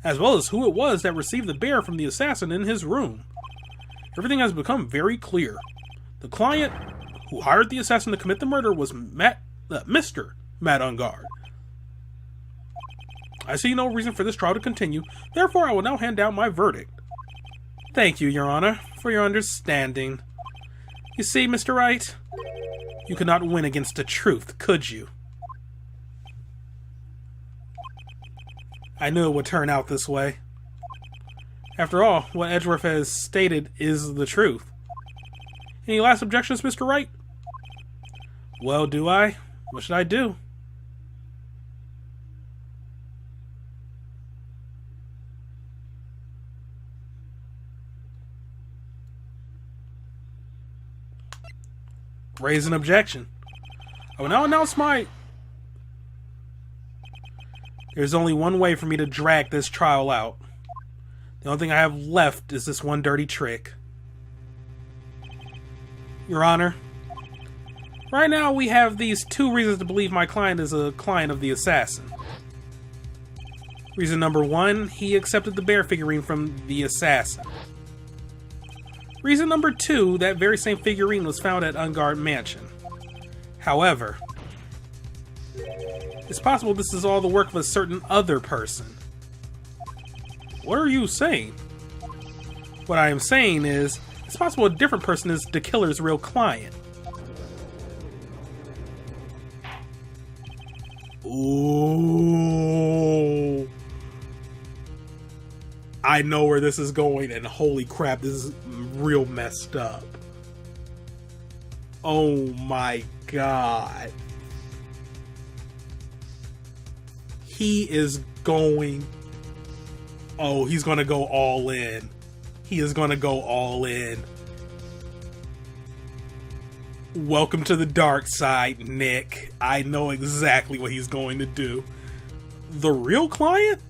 as well as who it was that received the bear from the assassin in his room. Everything has become very clear. The client who hired the assassin to commit the murder was Mr. Matt Ungard. I see no reason for this trial to continue, therefore I will now hand down my verdict. Thank you, Your Honor, for your understanding. You see, Mr. Wright, you could not win against the truth, could you? I knew it would turn out this way. After all, what Edgeworth has stated is the truth. Any last objections, Mr. Wright? Well, do I? What should I do? Raise an objection. I will now announce my... There's only one way for me to drag this trial out. The only thing I have left is this one dirty trick. Your Honor, right now we have these two reasons to believe my client is a client of the assassin. Reason number one, he accepted the bear figurine from the assassin. Reason number two, that very same figurine was found at Ungard Mansion. However, it's possible this is all the work of a certain other person. What are you saying? What I am saying is, it's possible a different person is the killer's real client. Ooh. I know where this is going, and holy crap, this is real messed up. Oh my god. He is going... Oh, he's gonna go all in. He is gonna go all in. Welcome to the dark side, Nick. I know exactly what he's going to do. The real client?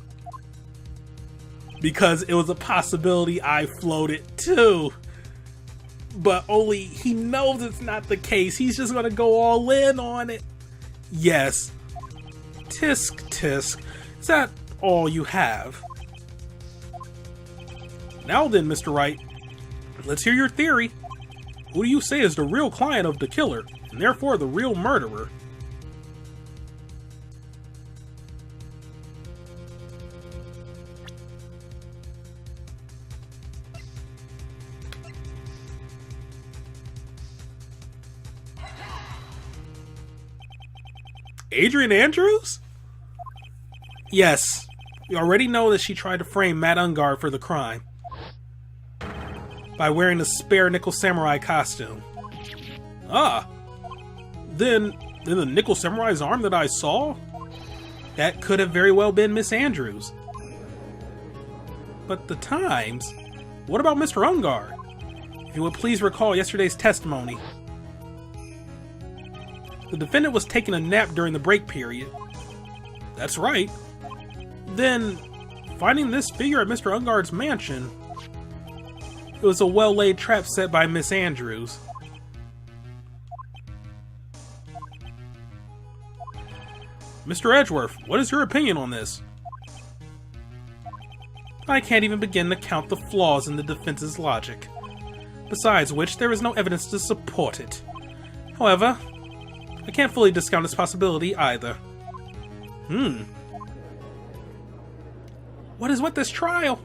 Because it was a possibility I floated too. But only he knows it's not the case. He's just gonna go all in on it. Yes, Tisk, tisk. Is that all you have? Now then, Mr. Wright, let's hear your theory. Who do you say is the real client of the killer, and therefore the real murderer? Adrian Andrews? Yes. We already know that she tried to frame Matt Ungard for the crime by wearing a spare nickel samurai costume. Ah. Then the nickel samurai's arm that I saw? That could have very well been Miss Andrews. But the times? What about Mr. Ungard? If you would please recall yesterday's testimony. The defendant was taking a nap during the break period. That's right. Then, finding this figure at Mr. Ungard's mansion, it was a well-laid trap set by Miss Andrews. Mr. Edgeworth, what is your opinion on this? I can't even begin to count the flaws in the defense's logic. Besides which, there is no evidence to support it. However, I can't fully discount its possibility either. What is with this trial?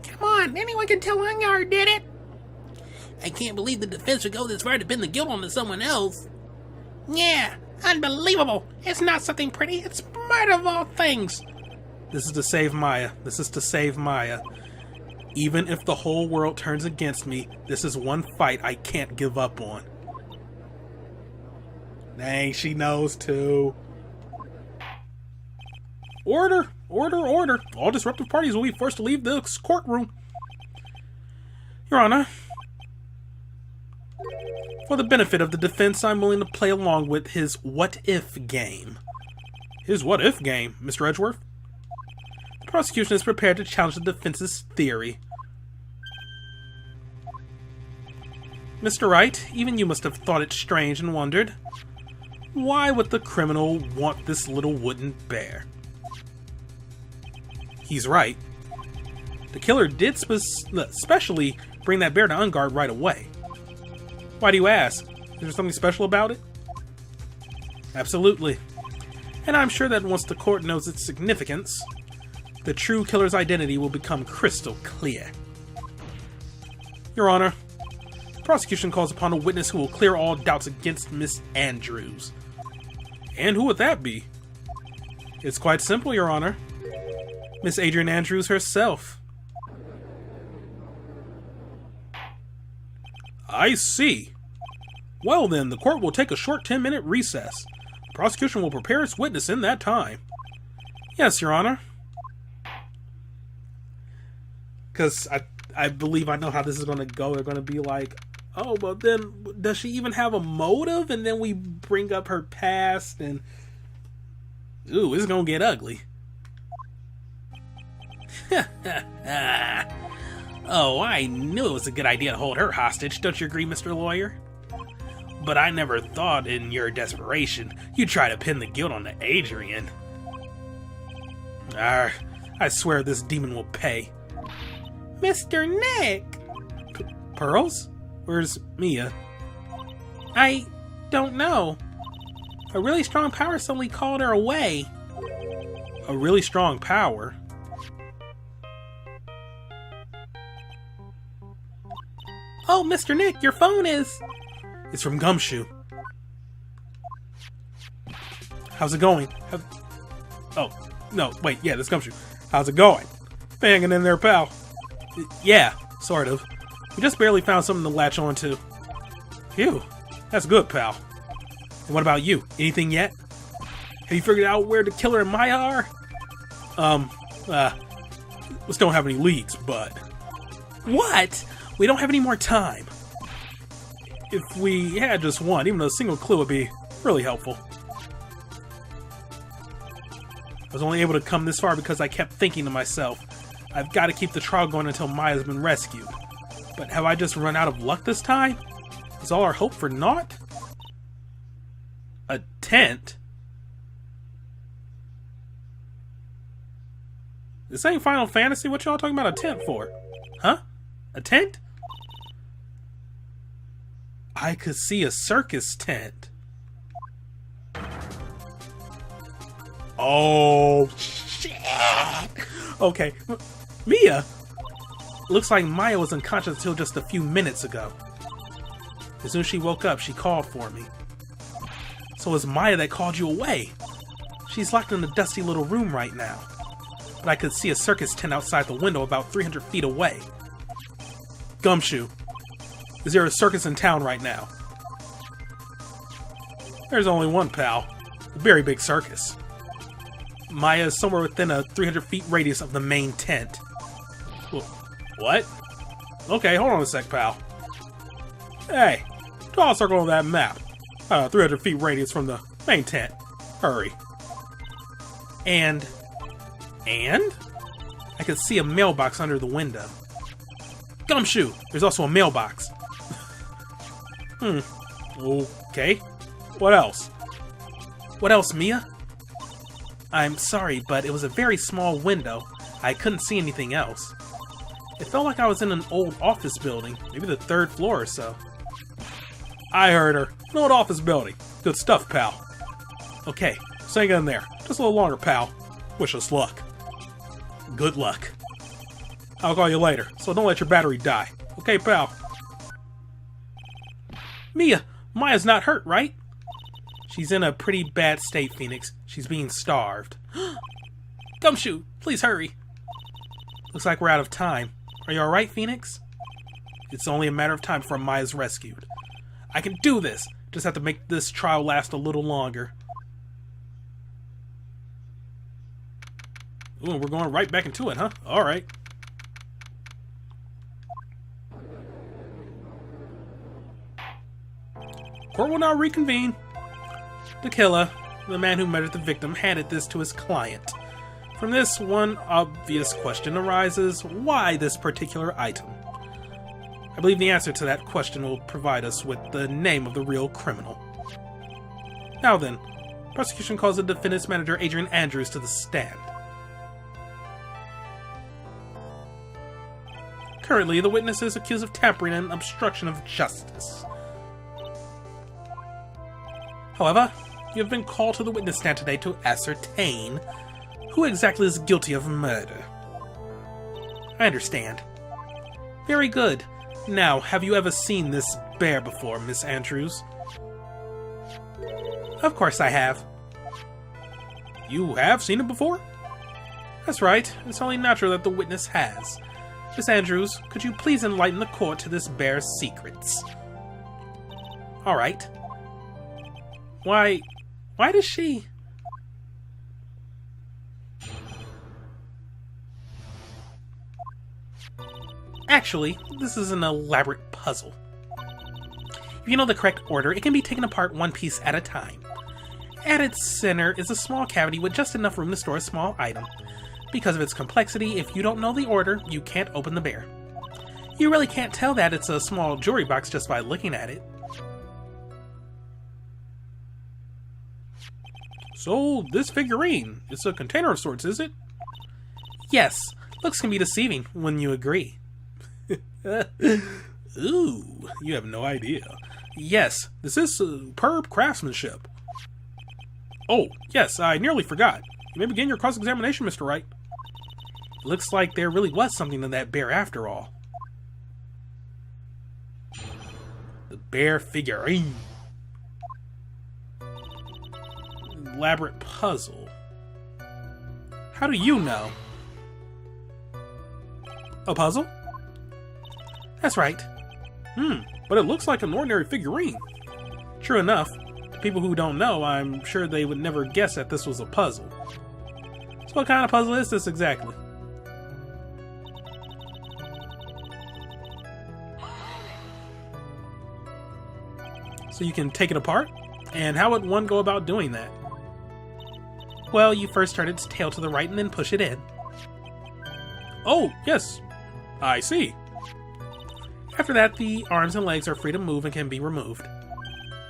Come on, anyone can tell Ungard did it. I can't believe the defense would go this far to pin the guilt onto someone else. Yeah, unbelievable. It's not something pretty, it's murder of all things. This is to save Maya. This is to save Maya. Even if the whole world turns against me, this is one fight I can't give up on. Dang, she knows too. Order! Order! Order! All disruptive parties will be forced to leave this courtroom. Your Honor, for the benefit of the defense, I'm willing to play along with his what-if game. His what-if game, Mr. Edgeworth? The prosecution is prepared to challenge the defense's theory. Mr. Wright, even you must have thought it strange and wondered. Why would the criminal want this little wooden bear? He's right. The killer did specially bring that bear to Ungard right away. Why do you ask? Is there something special about it? Absolutely. And I'm sure that once the court knows its significance, the true killer's identity will become crystal clear. Your Honor, the prosecution calls upon a witness who will clear all doubts against Miss Andrews. And who would that be? It's quite simple, Your Honor. Miss Adrian Andrews herself. I see. Well then, the court will take a short 10-minute recess. The prosecution will prepare its witness in that time. Yes, Your Honor. Because I believe I know how this is going to go. They're going to be like, oh, but then does she even have a motive? And then we bring up her past and... ooh, it's going to get ugly. Oh, I knew it was a good idea to hold her hostage, don't you agree, Mr. Lawyer? But I never thought in your desperation you'd try to pin the guilt on Adrian. I swear this demon will pay. Mr. Nick! Pearls? Where's Mia? I don't know. A really strong power suddenly called her away. A really strong power? Oh, Mr. Nick, your phone is... It's from Gumshoe. How's it going? Oh, no, wait, yeah, this Gumshoe. How's it going? Banging in there, pal. Yeah, sort of. We just barely found something to latch on to. Phew, that's good, pal. And what about you? Anything yet? Have you figured out where the killer and Maya are? We still don't have any leads, but... What? We don't have any more time. If we had just one, even a single clue would be really helpful. I was only able to come this far because I kept thinking to myself, I've got to keep the trial going until Maya's been rescued. But have I just run out of luck this time? Is all our hope for naught? A tent? This ain't Final Fantasy. What y'all talking about a tent for? Huh? A tent? I could see a circus tent. Oh, shit. Okay. Mia? Looks like Maya was unconscious until just a few minutes ago. As soon as she woke up, she called for me. So it was Maya that called you away. She's locked in a dusty little room right now. But I could see a circus tent outside the window about 300 feet away. Gumshoe, is there a circus in town right now? There's only one, pal. A very big circus. Maya is somewhere within a 300 feet radius of the main tent. What? Okay, hold on a sec, pal. Hey, draw a circle on that map. 300 feet radius from the main tent. Hurry. And? I could see a mailbox under the window. Gumshoe! There's also a mailbox. Okay. What else? What else, Mia? I'm sorry, but it was a very small window. I couldn't see anything else. It felt like I was in an old office building, maybe the 3rd floor or so. I heard her. An old office building. Good stuff, pal. Okay, so hang in there. Just a little longer, pal. Wish us luck. Good luck. I'll call you later, so don't let your battery die. Okay, pal? Mia, Maya's not hurt, right? She's in a pretty bad state, Phoenix. She's being starved. Gumshoe, please hurry. Looks like we're out of time. Are you alright, Phoenix? It's only a matter of time before Maya's rescued. I can do this! Just have to make this trial last a little longer. Ooh, we're going right back into it, huh? Alright. Court will now reconvene. The killer, the man who murdered the victim, handed this to his client. From this, one obvious question arises: why this particular item? I believe the answer to that question will provide us with the name of the real criminal. Now then, prosecution calls the defendant's manager, Adrian Andrews, to the stand. Currently, the witness is accused of tampering and obstruction of justice. However, you have been called to the witness stand today to ascertain who exactly is guilty of murder. I understand. Very good. Now, have you ever seen this bear before, Miss Andrews? Of course I have. You have seen it before? That's right. It's only natural that the witness has. Miss Andrews, could you please enlighten the court to this bear's secrets? Alright. Why does she... Actually, this is an elaborate puzzle. If you know the correct order, it can be taken apart one piece at a time. At its center is a small cavity with just enough room to store a small item. Because of its complexity, if you don't know the order, you can't open the bear. You really can't tell that it's a small jewelry box just by looking at it. So, this figurine, it's a container of sorts, is it? Yes, looks can be deceiving when you agree. Ooh, you have no idea. Yes, this is superb craftsmanship. Oh, yes, I nearly forgot. You may begin your cross-examination, Mr. Wright. Looks like there really was something to that bear after all. The bear figurine. Elaborate puzzle. How do you know? A puzzle? That's right. But it looks like an ordinary figurine. True enough, to people who don't know, I'm sure they would never guess that this was a puzzle. So what kind of puzzle is this exactly? So you can take it apart? And how would one go about doing that? Well, you first turn its tail to the right and then push it in. Oh, yes. I see. After that, the arms and legs are free to move and can be removed.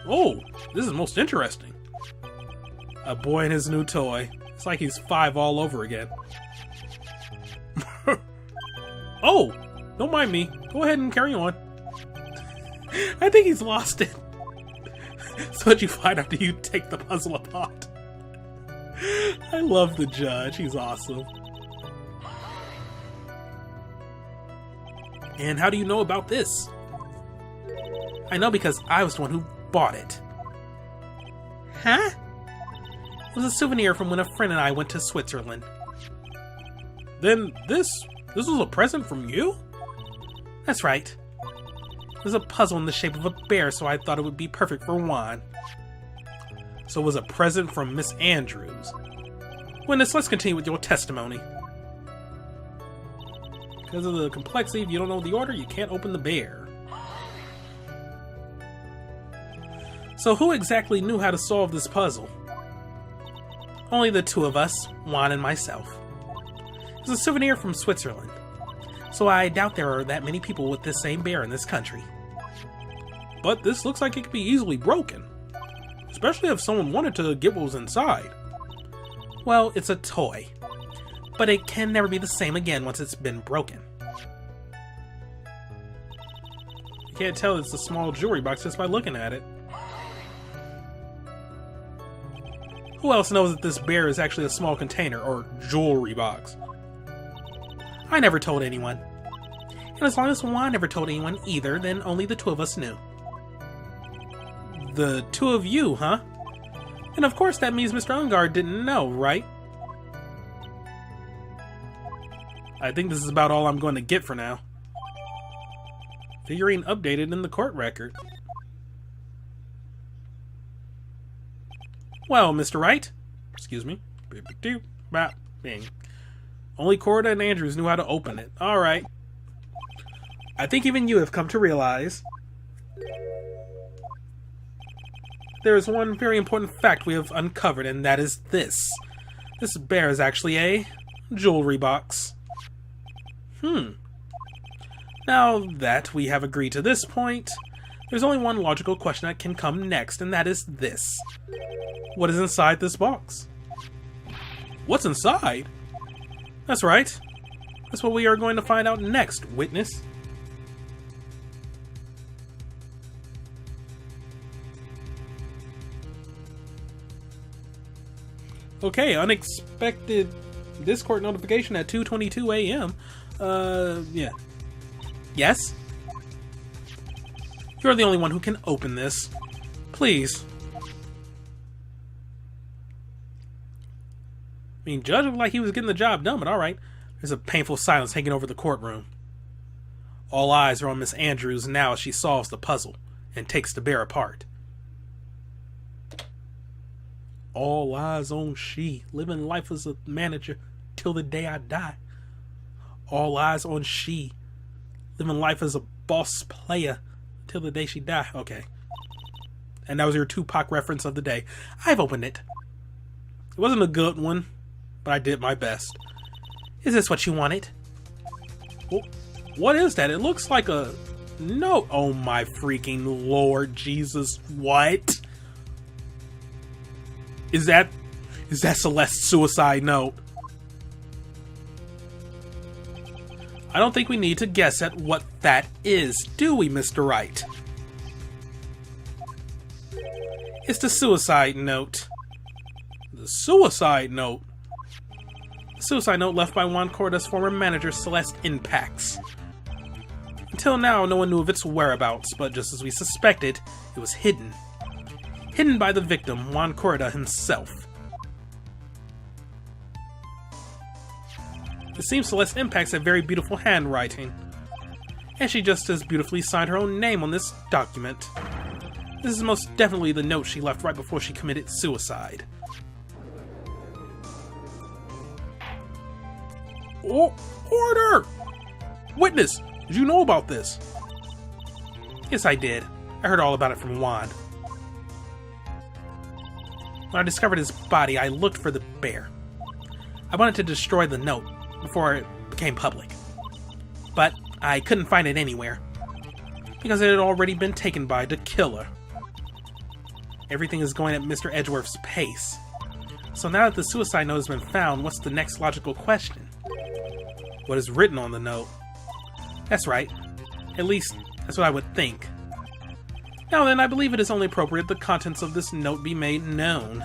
Oh, this is most interesting. A boy and his new toy. It's like he's 5 all over again. Oh! Don't mind me. Go ahead and carry on. I think he's lost it. So what you find after you take the puzzle apart. I love the judge. He's awesome. And how do you know about this? I know because I was the one who bought it. Huh? It was a souvenir from when a friend and I went to Switzerland. Then this was a present from you? That's right. It was a puzzle in the shape of a bear, so I thought it would be perfect for Juan. So it was a present from Miss Andrews. Witness, let's continue with your testimony. Because of the complexity, if you don't know the order, you can't open the bear. So who exactly knew how to solve this puzzle? Only the two of us, Juan and myself. It's a souvenir from Switzerland, so I doubt there are that many people with this same bear in this country. But this looks like it could be easily broken, especially if someone wanted to get what was inside. Well, it's a toy, but it can never be the same again once it's been broken. You can't tell it's a small jewelry box just by looking at it. Who else knows that this bear is actually a small container or jewelry box? I never told anyone. And as long as Juan never told anyone either, then only the two of us knew. The two of you, huh? And of course that means Mr. Ungard didn't know, right? I think this is about all I'm going to get for now. Figurine updated in the court record. Well, Mr. Wright, excuse me, only Corda and Andrews knew how to open it. Alright. I think even you have come to realize there is one very important fact we have uncovered, and that is this. This bear is actually a jewelry box. Now that we have agreed to this point, there's only one logical question that can come next, and that is this. What is inside this box? What's inside? That's right. That's what we are going to find out next, witness. Okay, unexpected Discord notification at 2:22 a.m. Yeah. Yes? You're the only one who can open this. Please. I mean, Judge looked like he was getting the job done, but alright. There's a painful silence hanging over the courtroom. All eyes are on Miss Andrews now as she solves the puzzle and takes the bear apart. All eyes on she, living life as a manager till the day I die. All eyes on she, living life as a boss player till the day she die. Okay. And that was your Tupac reference of the day. I've opened it. It wasn't a good one, but I did my best. Is this what you wanted? Well, what is that? It looks like a note. Oh my freaking Lord Jesus, what? Is that Celeste's suicide note? I don't think we need to guess at what that is, do we, Mr. Wright? It's the suicide note. The suicide note? The suicide note left by Juan Corda's former manager, Celeste Impacts. Until now, no one knew of its whereabouts, but just as we suspected, it was hidden. Hidden by the victim, Juan Corda himself. It seems Celeste Impacts had very beautiful handwriting, and she just as beautifully signed her own name on this document. This is most definitely the note she left right before she committed suicide. Oh, order! Witness, did you know about this? Yes, I did. I heard all about it from Juan. When I discovered his body, I looked for the bear. I wanted to destroy the note before it became public. But I couldn't find it anywhere, because it had already been taken by the killer. Everything is going at Mr. Edgeworth's pace. So now that the suicide note has been found, what's the next logical question? What is written on the note? That's right. At least, that's what I would think. Now then, I believe it is only appropriate the contents of this note be made known.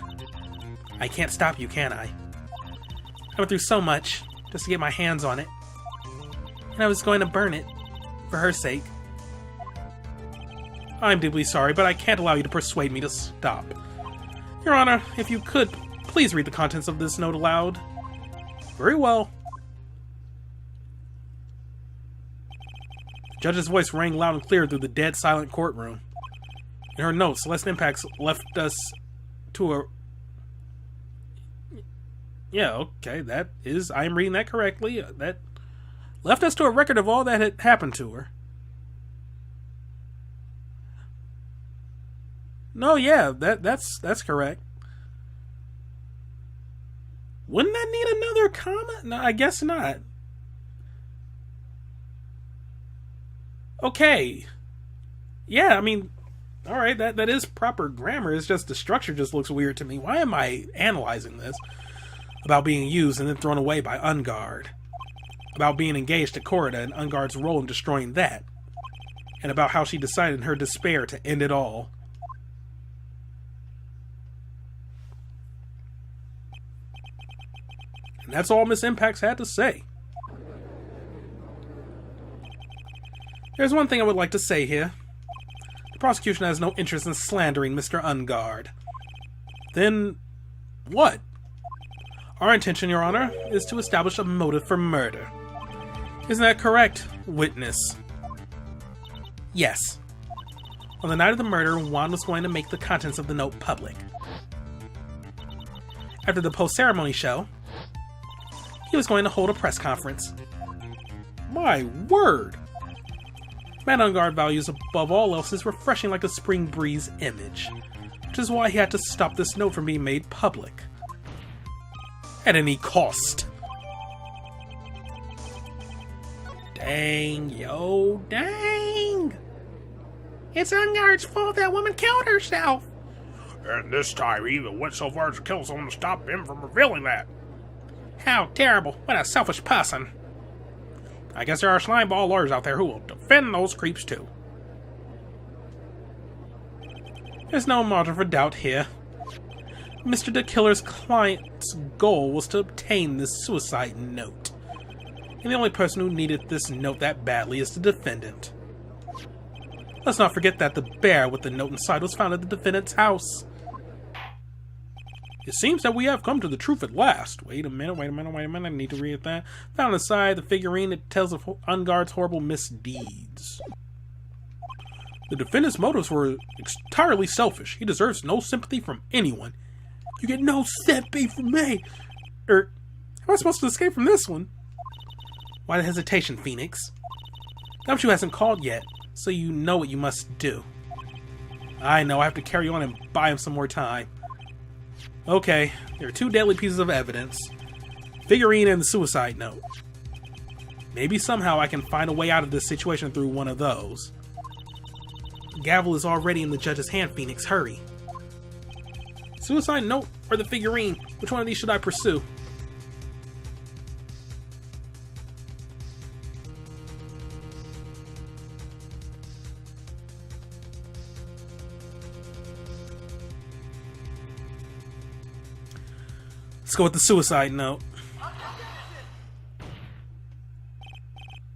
I can't stop you, can I? I went through so much just to get my hands on it. And I was going to burn it, for her sake. I'm deeply sorry, but I can't allow you to persuade me to stop. Your Honor, if you could, please read the contents of this note aloud. Very well. The judge's voice rang loud and clear through the dead silent courtroom. In her note, Celeste Impacts left us to a... Yeah, okay, that is... I am reading that correctly. That left us to a record of all that had happened to her. No, yeah, that's correct. Wouldn't that need another comma? No, I guess not. Okay. Yeah, I mean... Alright, that is proper grammar. It's just the structure just looks weird to me. Why am I analyzing this? About being used and then thrown away by Ungard. About being engaged to Corrida and Ungard's role in destroying that. And about how she decided in her despair to end it all. And that's all Miss Impacts had to say. There's one thing I would like to say here. The prosecution has no interest in slandering Mr. Ungard. Then, what? Our intention, Your Honor, is to establish a motive for murder. Isn't that correct, witness? Yes. On the night of the murder, Juan was going to make the contents of the note public. After the post-ceremony show, he was going to hold a press conference. My word! Matt Ungard values above all else is refreshing like a spring breeze image, which is why he had to stop this note from being made public. At any cost. Dang, yo, dang! It's Ungard's fault that woman killed herself! And this time he even went so far as to kill someone to stop him from revealing that. How terrible! What a selfish person! I guess there are slimeball lawyers out there who will defend those creeps too. There's no margin for doubt here. Mr. the Killer's client's goal was to obtain this suicide note. And the only person who needed this note that badly is the defendant. Let's not forget that the bear with the note inside was found at the defendant's house. It seems that we have come to the truth at last. Wait a minute, I need to read that. Found inside the figurine that tells of Ungard's horrible misdeeds. The defendant's motives were entirely selfish. He deserves no sympathy from anyone. You get no sympathy from me! How am I supposed to escape from this one? Why the hesitation, Phoenix? Gumshoe hasn't called yet, so you know what you must do. I know, I have to carry on and buy him some more time. Okay, there are two deadly pieces of evidence. Figurine and the suicide note. Maybe somehow I can find a way out of this situation through one of those. The gavel is already in the judge's hand, Phoenix. Hurry. Suicide note or the figurine? Which one of these should I pursue? Let's go with the suicide note.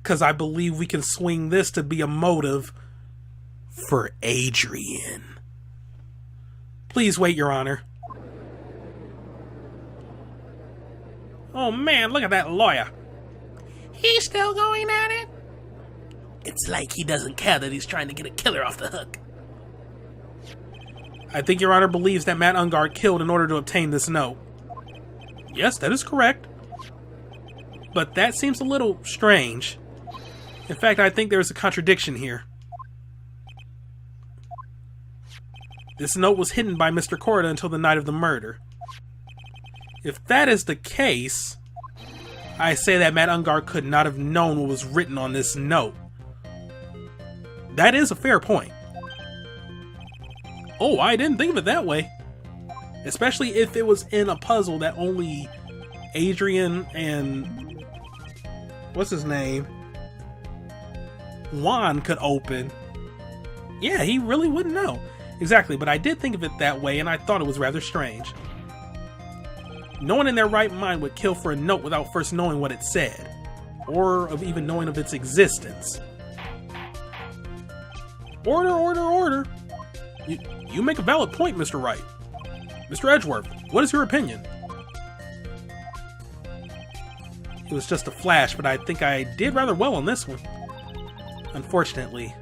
Because I believe we can swing this to be a motive for Adrian. Please wait, Your Honor. Oh man, look at that lawyer. He's still going at it? It's like he doesn't care that he's trying to get a killer off the hook. I think Your Honor believes that Matt Ungard killed in order to obtain this note. Yes, that is correct. But that seems a little strange. In fact, I think there is a contradiction here. This note was hidden by Mr. Corrida until the night of the murder. If that is the case, I say that Matt Ungard could not have known what was written on this note. That is a fair point. Oh, I didn't think of it that way. Especially if it was in a puzzle that only Adrian and... what's his name? Juan could open. Yeah, he really wouldn't know. Exactly, but I did think of it that way, and I thought it was rather strange. No one in their right mind would kill for a note without first knowing what it said, or of even knowing of its existence. Order, order, order! You make a valid point, Mr. Wright. Mr. Edgeworth, what is your opinion? It was just a flash, but I think I did rather well on this one. Unfortunately,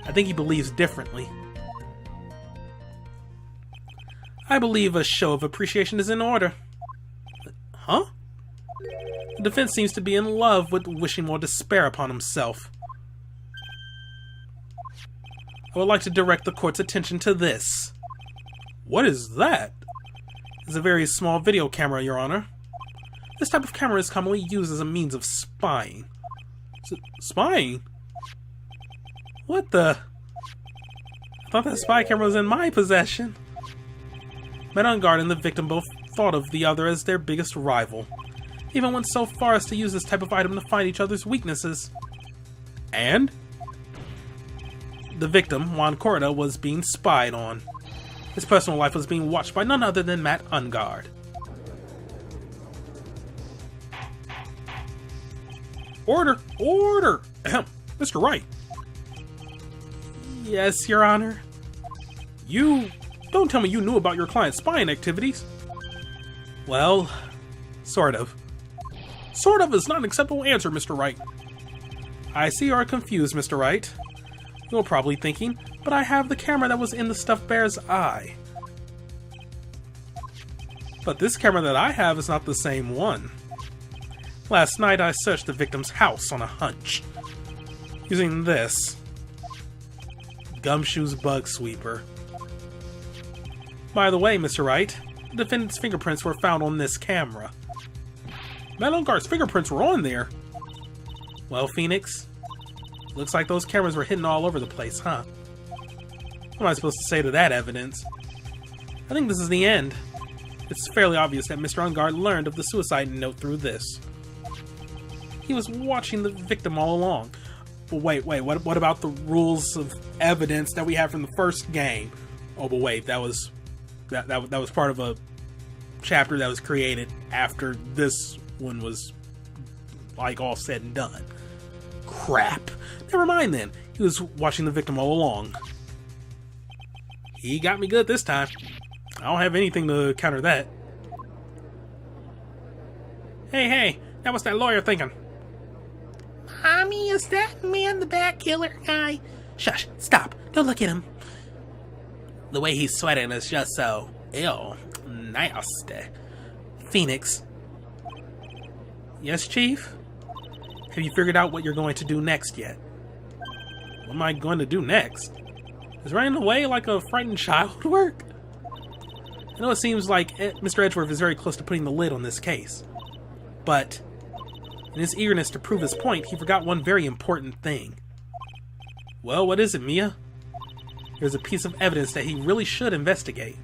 I think he believes differently. I believe a show of appreciation is in order. Huh? The defense seems to be in love with wishing more despair upon himself. I would like to direct the court's attention to this. What is that? It's a very small video camera, Your Honor. This type of camera is commonly used as a means of spying. Spying? What the? I thought that spy camera was in my possession. Men on guard and the victim both thought of the other as their biggest rival. Even went so far as to use this type of item to find each other's weaknesses. And? The victim, Juan Corda, was being spied on. His personal life was being watched by none other than Matt Ungard. Order! Order! Ahem. Mr. Wright. Yes, Your Honor. You... Don't tell me you knew about your client's spying activities. Well, sort of. Sort of is not an acceptable answer, Mr. Wright. I see you are confused, Mr. Wright. You're probably thinking, but I have the camera that was in the stuffed bear's eye. But this camera that I have is not the same one. Last night I searched the victim's house on a hunch, using this Gumshoe's bug sweeper. By the way, Mr. Wright, the defendant's fingerprints were found on this camera. Matt Ungard's fingerprints were on there. Well, Phoenix, looks like those cameras were hidden all over the place, huh? What am I supposed to say to that evidence? I think this is the end. It's fairly obvious that Mr. Ungard learned of the suicide note through this. He was watching the victim all along. But wait, what about the rules of evidence that we have from the first game? Oh, but wait, that was part of a chapter that was created after this one was, like, all said and done. Crap. Never mind then. He was watching the victim all along. He got me good this time. I don't have anything to counter that. Hey, that was that lawyer thinking. Mommy, is that man the Bat Killer guy? Shush, stop. Don't look at him. The way he's sweating is just so nasty. Phoenix. Yes, Chief? Have you figured out what you're going to do next yet? What am I going to do next? Is running away like a frightened child work? I know it seems like Mr. Edgeworth is very close to putting the lid on this case. But in his eagerness to prove his point, he forgot one very important thing. Well, what is it, Mia? There's a piece of evidence that he really should investigate.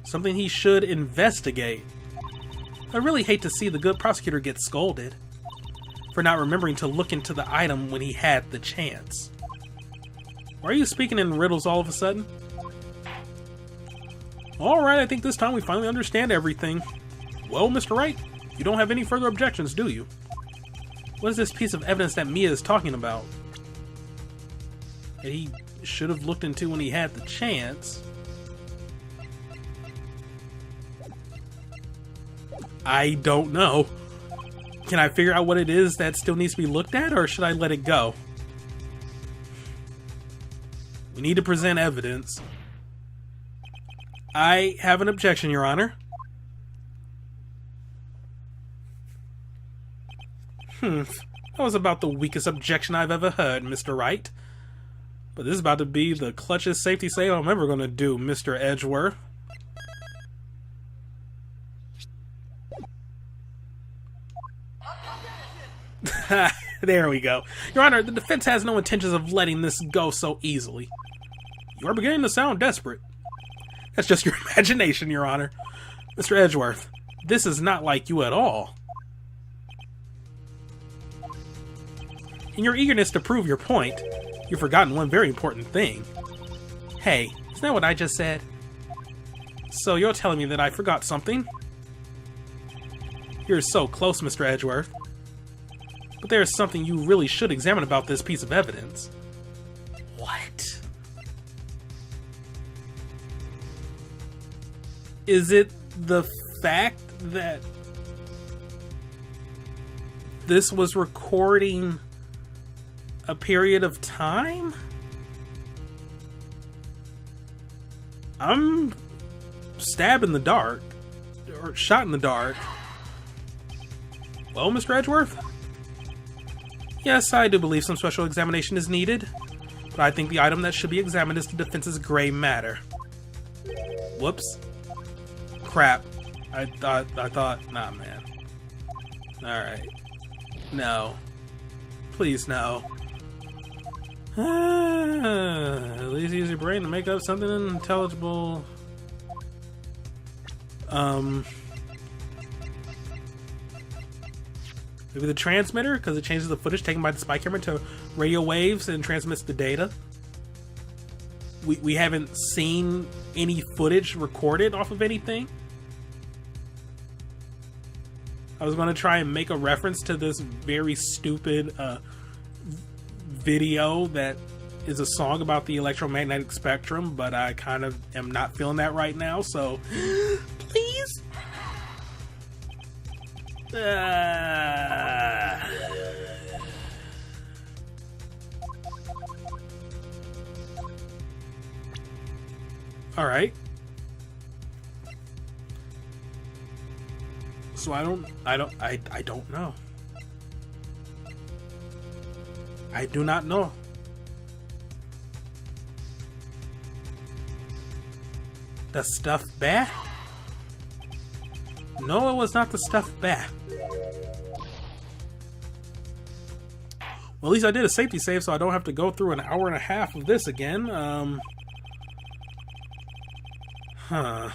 Something he should investigate. I really hate to see the good prosecutor get scolded for not remembering to look into the item when he had the chance. Why are you speaking in riddles all of a sudden? Alright, I think this time we finally understand everything. Well, Mr. Wright, you don't have any further objections, do you? What is this piece of evidence that Mia is talking about? That he should have looked into when he had the chance. I don't know. Can I figure out what it is that still needs to be looked at, or should I let it go? We need to present evidence. I have an objection, Your Honor. That was about the weakest objection I've ever heard, Mr. Wright. But this is about to be the clutchest safety save I'm ever going to do, Mr. Edgeworth. There we go. Your Honor, the defense has no intentions of letting this go so easily. You are beginning to sound desperate. That's just your imagination, Your Honor. Mr. Edgeworth, this is not like you at all. In your eagerness to prove your point, you've forgotten one very important thing. Hey, isn't that what I just said? So you're telling me that I forgot something? You're so close, Mr. Edgeworth. But there's something you really should examine about this piece of evidence. What? Is it the fact that this was recording a period of time? I'm stabbed in the dark, or shot in the dark. Well, Mr. Edgeworth? Yes, I do believe some special examination is needed, but I think the item that should be examined is the defense's gray matter. Whoops. Crap. I thought, nah, man. Alright. No. Please, no. At least use your brain to make up something intelligible. Maybe the transmitter, because it changes the footage taken by the spy camera to radio waves and transmits the data. We haven't seen any footage recorded off of anything. I was going to try and make a reference to this very stupid video that is a song about the electromagnetic spectrum, but I kind of am not feeling that right now, so please. All right. So I don't know. I do not know. The stuffed bear? No, it was not the stuffed bear. Well, at least I did a safety save, so I don't have to go through an hour and a half of this again. Huh.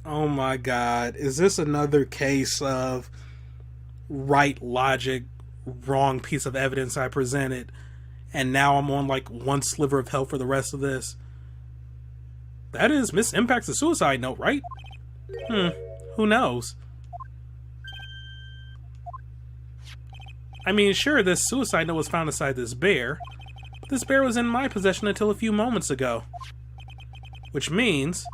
Oh my god, is this another case of right logic, wrong piece of evidence I presented, and now I'm on like one sliver of hell for the rest of this? That is Miss Impact's suicide note, right? Who knows? I mean, sure, this suicide note was found inside this bear, but this bear was in my possession until a few moments ago. Which means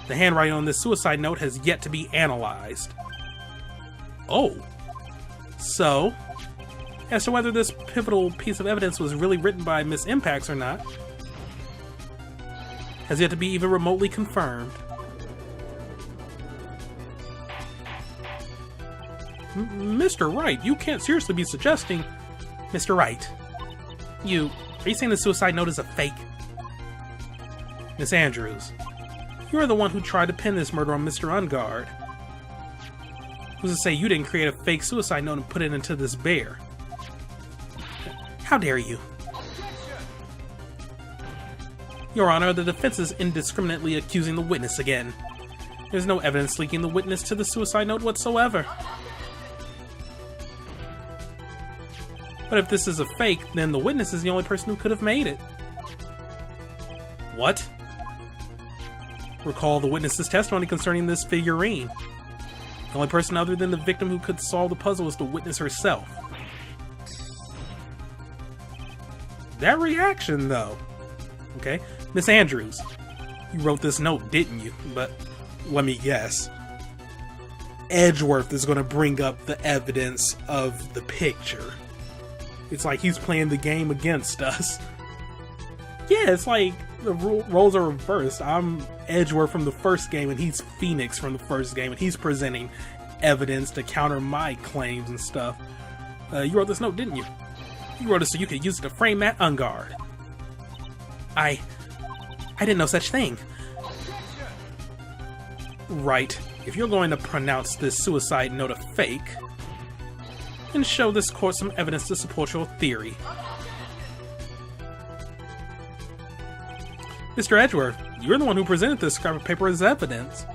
the handwriting on this suicide note has yet to be analyzed. Oh. So, as to whether this pivotal piece of evidence was really written by Miss Impacts or not, has yet to be even remotely confirmed. Mr. Wright, you can't seriously be suggesting... Mr. Wright, are you saying the suicide note is a fake? Miss Andrews, you're the one who tried to pin this murder on Mr. Ungard. Who's to say you didn't create a fake suicide note and put it into this bear? How dare you? Your Honor, the defense is indiscriminately accusing the witness again. There's no evidence linking the witness to the suicide note whatsoever. But if this is a fake, then the witness is the only person who could have made it. What? Recall the witness's testimony concerning this figurine. The only person other than the victim who could solve the puzzle is the witness herself. That reaction, though. Okay, Miss Andrews, you wrote this note, didn't you? But let me guess. Edgeworth is going to bring up the evidence of the picture. It's like he's playing the game against us. Yeah, it's like the roles are reversed. I'm Edgeworth from the first game, and he's Phoenix from the first game, and he's presenting evidence to counter my claims and stuff. You wrote this note, didn't you? You wrote it so you could use it to frame Matt Ungard. I didn't know such thing. Right. If you're going to pronounce this suicide note a fake, then show this court some evidence to support your theory. Mr. Edgeworth, you're the one who presented this scrap of paper as evidence.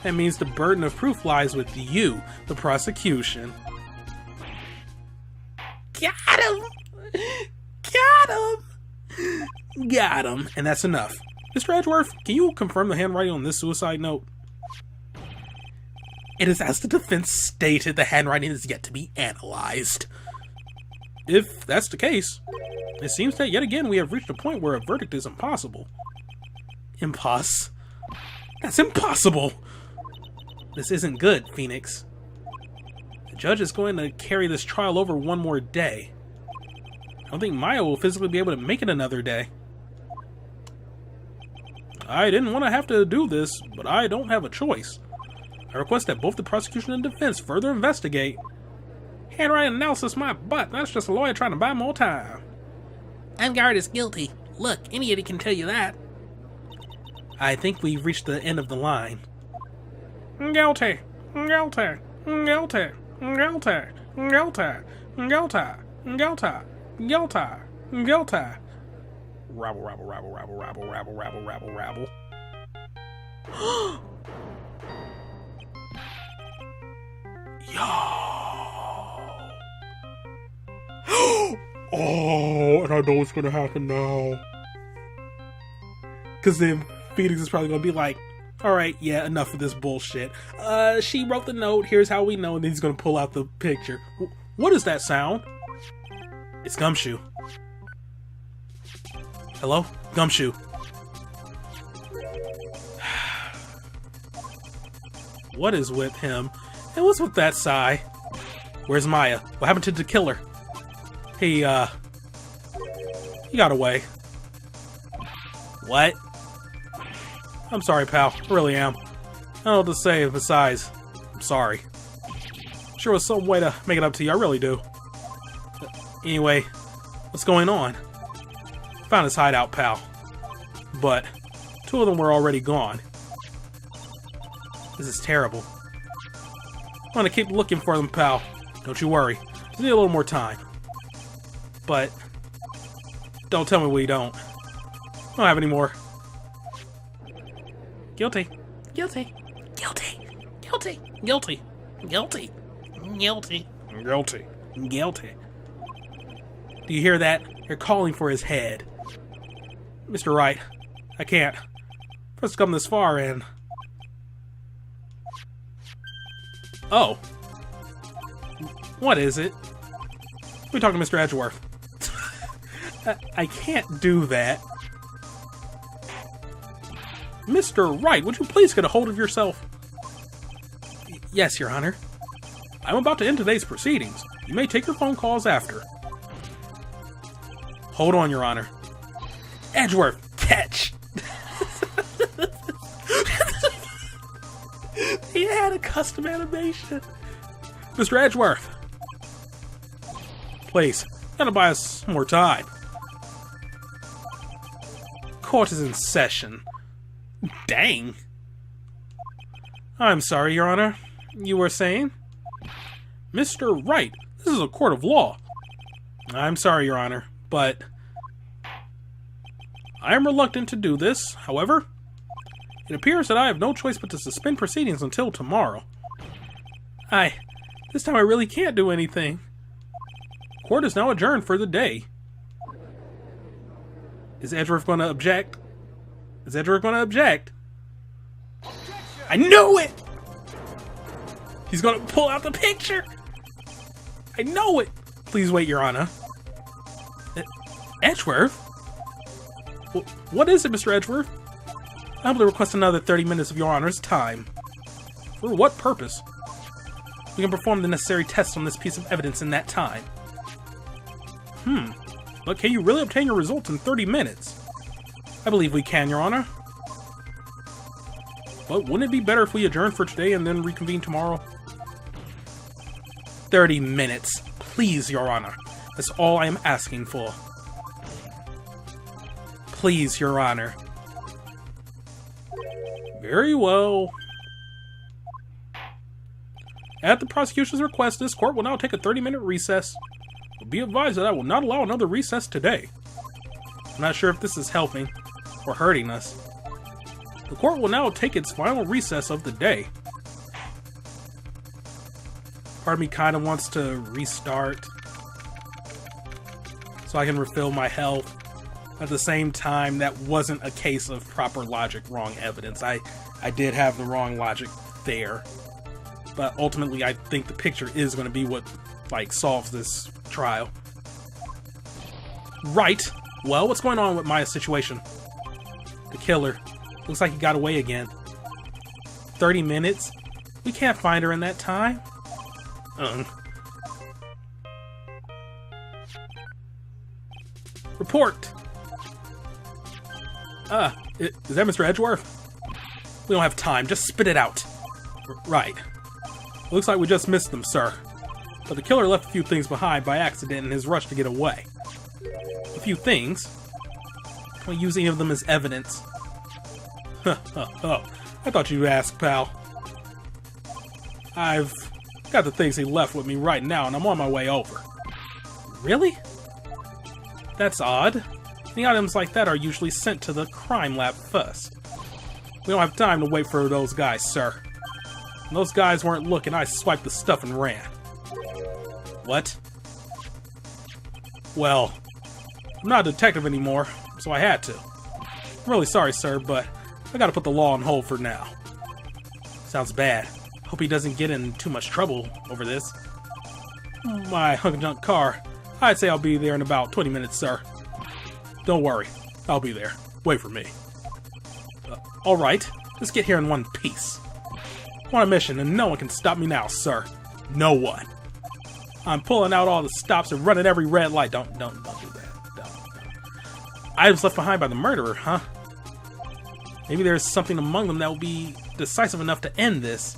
That means the burden of proof lies with you, the prosecution. Got him! Got him! Got him, and that's enough. Mr. Edgeworth, can you confirm the handwriting on this suicide note? It is as the defense stated, the handwriting is yet to be analyzed. If that's the case, it seems that yet again we have reached a point where a verdict is impossible. That's impossible! This isn't good, Phoenix. The judge is going to carry this trial over one more day. I don't think Maya will physically be able to make it another day. I didn't want to have to do this, but I don't have a choice. I request that both the prosecution and defense further investigate. Handwriting analysis, my butt. That's just a lawyer trying to buy more time. Vanguard is guilty. Look, any idiot can tell you that. I think we've reached the end of the line. Guilty. Guilty. Guilty. Guilty. Guilty. Guilty. Guilty. Guilty. Guilty. Rabble, rabble, rabble, rabble, rabble, rabble, rabble, rabble, rabble. Yo! Oh, and I know what's gonna happen now. Because then Phoenix is probably gonna be like, alright, yeah, enough of this bullshit. She wrote the note, here's how we know, and then he's gonna pull out the picture. What is that sound? It's Gumshoe. Hello? Gumshoe. What is with him? And what's with that sigh? Where's Maya? What happened to the killer? He got away. What? I'm sorry, pal. I really am. I don't know what to say besides, I'm sorry. Sure was some way to make it up to you, I really do. Anyway, what's going on? Found his hideout, pal. But 2 of them were already gone. This is terrible. I'm gonna keep looking for them, pal. Don't you worry. Just need a little more time. But don't tell me we don't. I don't have any more. Guilty. Guilty. Guilty. Guilty. Guilty. Guilty. Guilty. Guilty. Guilty. Do you hear that? They're calling for his head. Mr. Wright, I can't. First come this far and... Oh. What is it? We talking to Mr. Edgeworth. I can't do that. Mr. Wright, would you please get a hold of yourself? Yes, Your Honor. I'm about to end today's proceedings. You may take your phone calls after. Hold on, Your Honor. Edgeworth, catch! He had a custom animation. Mr. Edgeworth. Please, gotta buy us some more time. Court is in session. Dang. I'm sorry, Your Honor. You were saying? Mr. Wright, this is a court of law. I'm sorry, Your Honor, but I am reluctant to do this. However, it appears that I have no choice but to suspend proceedings until tomorrow. This time I really can't do anything. Court is now adjourned for the day. Is Edgeworth going to object? Is Edgeworth going to object? I knew it! He's going to pull out the picture! I know it! Please wait, Your Honor. Edgeworth? What is it, Mr. Edgeworth? I humbly request another 30 minutes of Your Honor's time. For what purpose? We can perform the necessary tests on this piece of evidence in that time. But can you really obtain your results in 30 minutes? I believe we can, Your Honor. But wouldn't it be better if we adjourn for today and then reconvene tomorrow? 30 minutes. Please, Your Honor. That's all I am asking for. Please, Your Honor. Very well. At the prosecution's request, this court will now take a 30-minute recess. But be advised that I will not allow another recess today. I'm not sure if this is helping or hurting us. The court will now take its final recess of the day. Part of me kind of wants to restart so I can refill my health. At the same time, that wasn't a case of proper logic, wrong evidence. I did have the wrong logic there. But ultimately, I think the picture is going to be what, like, solves this trial. Right. Well, what's going on with Maya's situation? The killer. Looks like he got away again. 30 minutes? We can't find her in that time. Report! Is that Mr. Edgeworth? We don't have time. Just spit it out. Right. Looks like we just missed them, sir. But the killer left a few things behind by accident in his rush to get away. A few things? Don't use any of them as evidence. Oh, I thought you'd ask, pal. I've got the things he left with me right now, and I'm on my way over. Really? That's odd. Any items like that are usually sent to the crime lab first. We don't have time to wait for those guys, sir. When those guys weren't looking, I swiped the stuff and ran. What? Well, I'm not a detective anymore, so I had to. I'm really sorry, sir, but I gotta put the law on hold for now. Sounds bad. Hope he doesn't get in too much trouble over this. My hunk-junk car. I'd say I'll be there in about 20 minutes, sir. Don't worry. I'll be there. Wait for me. Alright, let's get here in one piece. I'm on a mission, and no one can stop me now, sir. No one. I'm pulling out all the stops and running every red light. Don't do that. Don't. Items left behind by the murderer, huh? Maybe there's something among them that will be decisive enough to end this.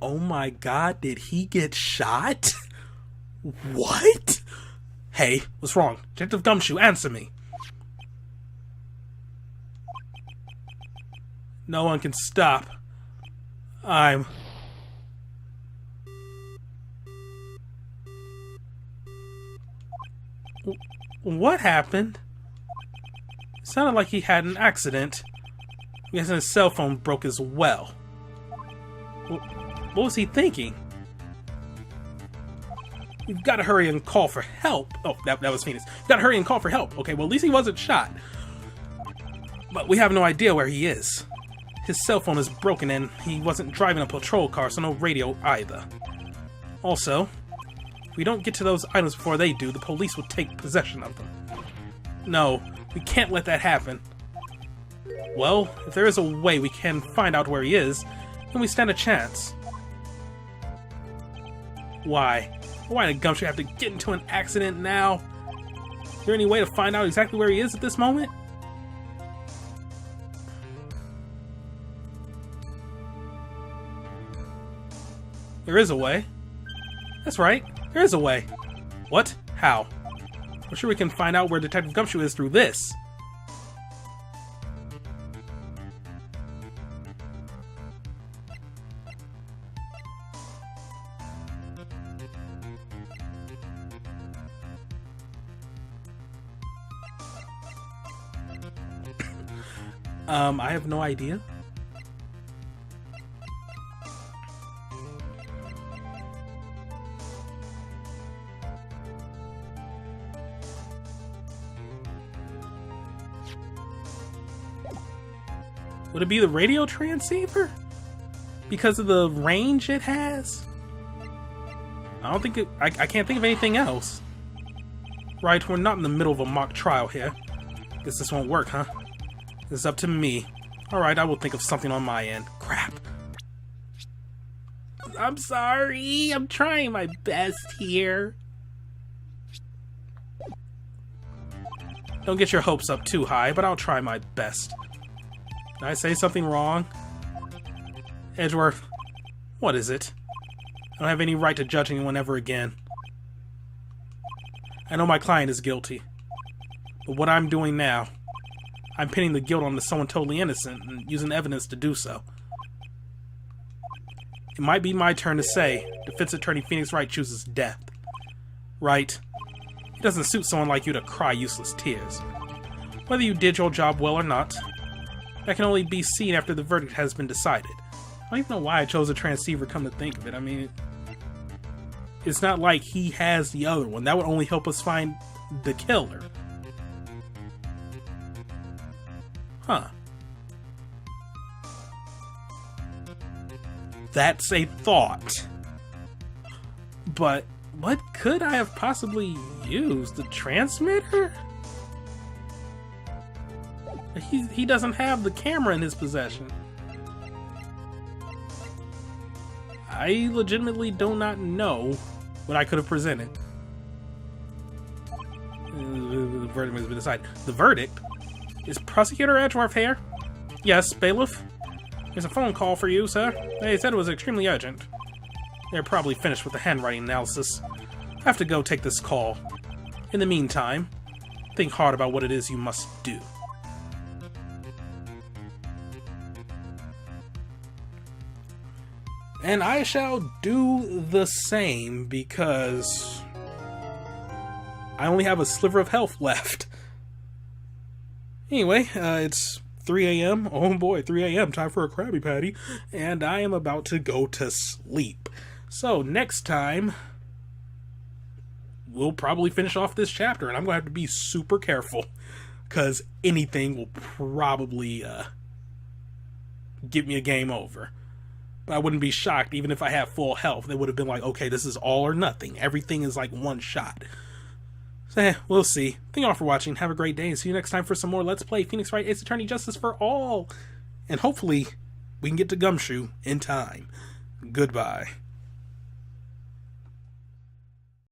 Oh my god, did he get shot? What? Hey, what's wrong? Detective Gumshoe, answer me. No one can stop. What happened? It sounded like he had an accident. I guess his cell phone broke as well. What was he thinking? You've got to hurry and call for help. Oh, that was Phoenix. You've got to hurry and call for help. Okay, well, at least he wasn't shot. But we have no idea where he is. His cell phone is broken and he wasn't driving a patrol car, so no radio either. Also, if we don't get to those items before they do, the police will take possession of them. No, we can't let that happen. Well, if there is a way we can find out where he is, then we stand a chance. Why? Why did Gumshoe have to get into an accident now? Is there any way to find out exactly where he is at this moment? There is a way. That's right, there is a way. What? How? I'm sure we can find out where Detective Gumshoe is through this. I have no idea. Would it be the radio transceiver? Because of the range it has? I don't think it... I can't think of anything else. Right, we're not in the middle of a mock trial here. Guess this won't work, huh? It's up to me. Alright, I will think of something on my end. Crap. I'm sorry. I'm trying my best here. Don't get your hopes up too high, but I'll try my best. Did I say something wrong? Edgeworth, what is it? I don't have any right to judge anyone ever again. I know my client is guilty. But what I'm doing now, I'm pinning the guilt on someone totally innocent and using evidence to do so. It might be my turn to say, defense attorney Phoenix Wright chooses death. Right? It doesn't suit someone like you to cry useless tears. Whether you did your job well or not, that can only be seen after the verdict has been decided. I don't even know why I chose a transceiver, come to think of it. I mean, it's not like he has the other one. That would only help us find the killer. Huh. That's a thought. But what could I have possibly used? The transmitter? He doesn't have the camera in his possession. I legitimately do not know what I could have presented. The verdict has been decided. The verdict? Is Prosecutor Edgeworth here? Yes, bailiff. There's a phone call for you, sir. They said it was extremely urgent. They're probably finished with the handwriting analysis. I have to go take this call. In the meantime, think hard about what it is you must do. And I shall do the same because I only have a sliver of health left. Anyway, it's 3 a.m. Oh boy, 3 a.m. Time for a Krabby Patty. And I am about to go to sleep. So next time, we'll probably finish off this chapter. And I'm going to have to be super careful. Because anything will probably get me a game over. But I wouldn't be shocked even if I had full health. They would have been like, okay, this is all or nothing. Everything is like one shot. So, we'll see. Thank you all for watching. Have a great day, and see you next time for some more Let's Play Phoenix Wright Ace Attorney Justice for All. And hopefully, we can get to Gumshoe in time. Goodbye.